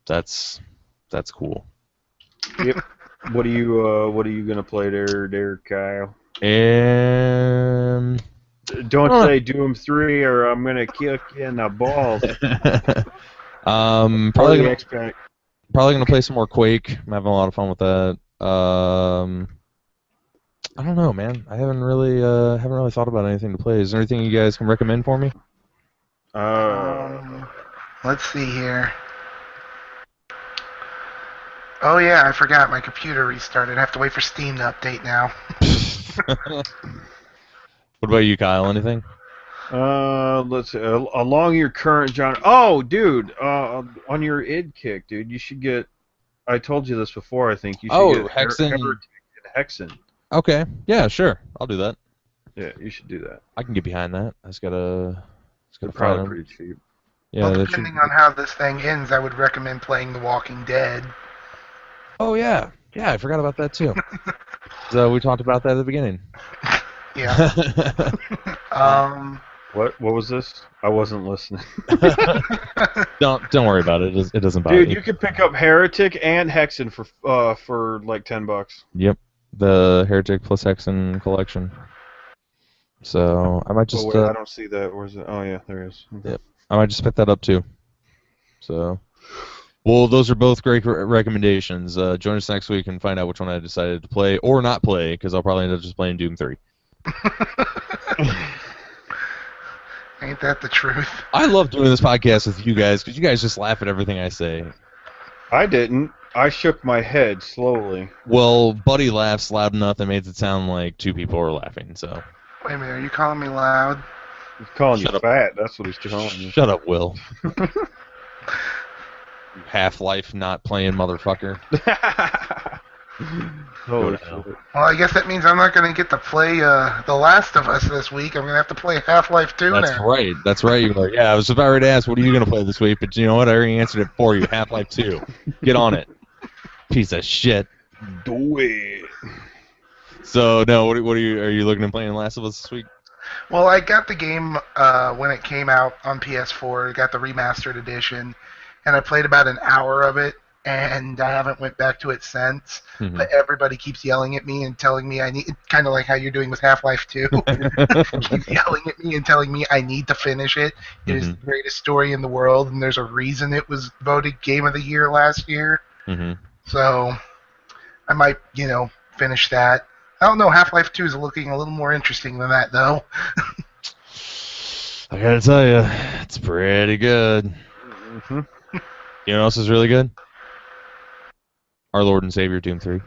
Speaker 1: That's cool.
Speaker 3: Yep. What are you going to play there, Kyle? Don't say Doom 3 or I'm going to kick you in the balls.
Speaker 1: Probably going to play some more Quake. I'm having a lot of fun with that. I don't know, man. I haven't really thought about anything to play. Is there anything you guys can recommend for me?
Speaker 2: Let's see here. Oh yeah, I forgot. My computer restarted. I have to wait for Steam to update now.
Speaker 1: What about you, Kyle? Anything?
Speaker 3: Let's see. Along your current genre. Oh, dude. On your id kick, dude, you should get. I told you this before. I think you should get
Speaker 1: Hexen.
Speaker 3: Hexen.
Speaker 1: Okay. Yeah, sure. I'll do that.
Speaker 3: Yeah, you should do that.
Speaker 1: I can get behind that. I just gotta.
Speaker 3: It's probably pretty cheap.
Speaker 1: Yeah.
Speaker 2: Well, depending on how this thing ends, I would recommend playing The Walking Dead.
Speaker 1: Oh yeah. Yeah, I forgot about that too. So we talked about that at the beginning.
Speaker 2: Yeah.
Speaker 3: What was this? I wasn't listening.
Speaker 1: Don't worry about it. It doesn't bother
Speaker 3: Dude,
Speaker 1: you.
Speaker 3: you could pick up Heretic and Hexen for like $10.
Speaker 1: Yep, the Heretic plus Hexen collection. So I might just.
Speaker 3: Oh wait, I don't see that. Where's it? Oh yeah, there it is. Okay.
Speaker 1: Yep, I might just pick that up too. So, well, those are both great recommendations. Join us next week and find out which one I decided to play or not play, because I'll probably end up just playing Doom 3.
Speaker 2: Ain't that the truth?
Speaker 1: I love doing this podcast with you guys because you guys just laugh at everything I say.
Speaker 3: I didn't. I shook my head slowly.
Speaker 1: Well, Buddy laughs loud enough that makes it sound like two people are laughing. So.
Speaker 2: Wait a minute, are you calling me loud?
Speaker 3: He's calling
Speaker 1: Shut
Speaker 3: you
Speaker 1: up.
Speaker 3: fat. That's what he's calling you.
Speaker 1: Shut up, Will. You Half-Life not playing motherfucker.
Speaker 3: Holy
Speaker 1: hell.
Speaker 3: shit.
Speaker 2: Well, I guess that means I'm not going to get to play The Last of Us this week. I'm going to have to play Half-Life 2
Speaker 1: That's
Speaker 2: now.
Speaker 1: right. That's right. You were. Yeah, I was about ready to ask, what are you going to play this week? But you know what? I already answered it for you. Half-Life 2. Get on it. Piece of shit.
Speaker 3: Do it.
Speaker 1: So, no, what are you looking at playing Last of Us this week?
Speaker 2: Well, I got the game when it came out on PS4. I got the remastered edition, and I played about an hour of it, and I haven't went back to it since.
Speaker 1: Mhm.
Speaker 2: But everybody keeps yelling at me and telling me I need, kind of like how you're doing with Half-Life 2. Keeps yelling at me and telling me I need to finish it. It is the greatest story in the world, and there's a reason it was voted Game of the Year last year.
Speaker 1: Mm-hmm.
Speaker 2: So I might, finish that. I don't know, Half-Life 2 is looking a little more interesting than that, though.
Speaker 1: I gotta tell you, it's pretty good.
Speaker 3: Mm-hmm.
Speaker 1: You know what else is really good? Our Lord and Savior, Doom 3.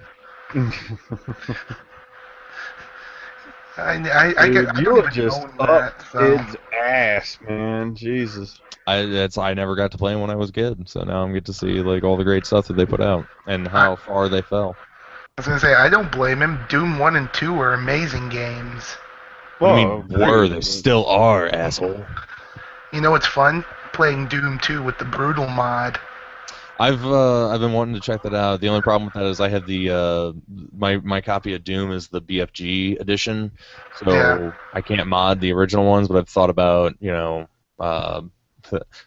Speaker 2: I
Speaker 3: Dude,
Speaker 2: don't
Speaker 3: you
Speaker 2: even
Speaker 3: are just
Speaker 2: own
Speaker 3: up
Speaker 2: that, so.
Speaker 3: its ass, man. Jesus.
Speaker 1: I never got to play when I was a kid, so now I'm get to see like all the great stuff that they put out and how far they fell.
Speaker 2: I was going to say, I don't blame him. Doom 1 and 2 are amazing games.
Speaker 1: What do you mean were? They still are, asshole.
Speaker 2: You know what's fun? Playing Doom 2 with the Brutal mod.
Speaker 1: I've been wanting to check that out. The only problem with that is I have the my copy of Doom is the BFG edition, so
Speaker 2: Yeah.
Speaker 1: I can't mod the original ones. But I've thought about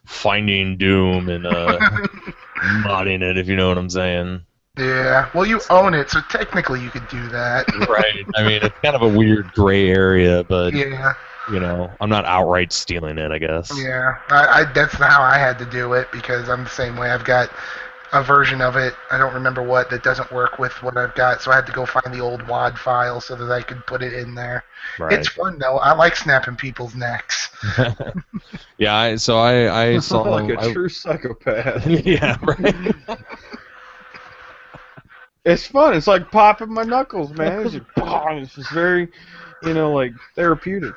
Speaker 1: finding Doom and modding it, if you know what I'm saying.
Speaker 2: Yeah, well, you own it, so technically you could do that.
Speaker 1: Right. I mean, it's kind of a weird gray area, but
Speaker 2: Yeah,
Speaker 1: I'm not outright stealing it, I guess.
Speaker 2: yeah. That's how I had to do it, because I'm the same way. I've got a version of it, I don't remember what, that doesn't work with what I've got, so I had to go find the old WAD file so that I could put it in there.
Speaker 1: Right.
Speaker 2: It's fun, though. I like snapping people's necks.
Speaker 1: Yeah. I saw
Speaker 3: like a true psychopath.
Speaker 1: Yeah. Right.
Speaker 3: It's fun. It's like popping my knuckles, man. It's just very, like therapeutic.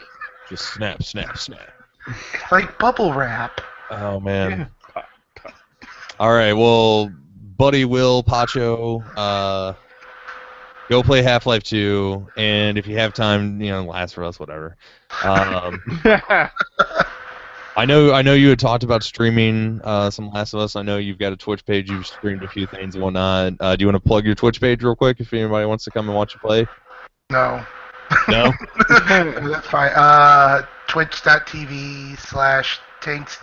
Speaker 1: Just snap, snap, snap.
Speaker 2: It's like bubble wrap.
Speaker 1: Oh man.
Speaker 3: Yeah.
Speaker 1: All right. Well, Buddy, Will, Pacho, go play Half-Life 2, and if you have time, Last of Us, whatever. I know you had talked about streaming some Last of Us. I know you've got a Twitch page. You've streamed a few things and whatnot. Do you want to plug your Twitch page real quick if anybody wants to come and watch you play?
Speaker 2: No.
Speaker 1: No?
Speaker 2: That's fine. Twitch.tv/tanks,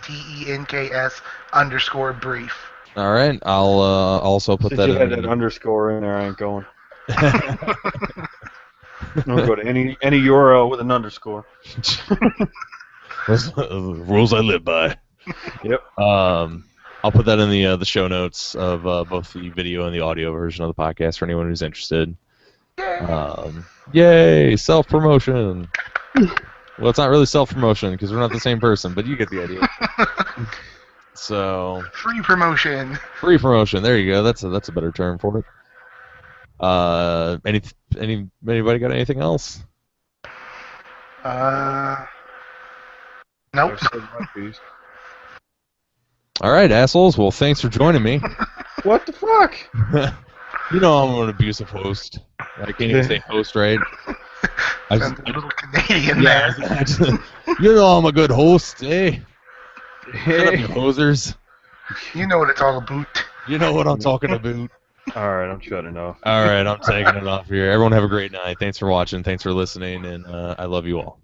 Speaker 2: TENKS_brief.
Speaker 1: All right. I'll also put
Speaker 3: Since
Speaker 1: that
Speaker 3: you
Speaker 1: in.
Speaker 3: had that underscore in there, I ain't going. Don't go to any URL with an underscore.
Speaker 1: Those are the rules I live by.
Speaker 3: Yep.
Speaker 1: I'll put that in the show notes of both the video and the audio version of the podcast for anyone who's interested. Yay! Self-promotion. Well, it's not really self-promotion because we're not the same person, but you get the idea. So
Speaker 2: Free promotion.
Speaker 1: free promotion. There you go. That's a better term for it. Anybody got anything else?
Speaker 2: Nope.
Speaker 3: I've said my piece.
Speaker 1: All right, assholes. Well, thanks for joining me.
Speaker 3: What the fuck?
Speaker 1: You know I'm an abusive host. I can't even say host right.
Speaker 2: Sounds a little Canadian there.
Speaker 1: You know I'm a good host, eh? Shut up, you hosers.
Speaker 2: You know what it's all about.
Speaker 1: You know what I'm talking about.
Speaker 3: Alright, I'm shutting off.
Speaker 1: All right, I'm taking it off here. Everyone have a great night. Thanks for watching. Thanks for listening, and I love you all.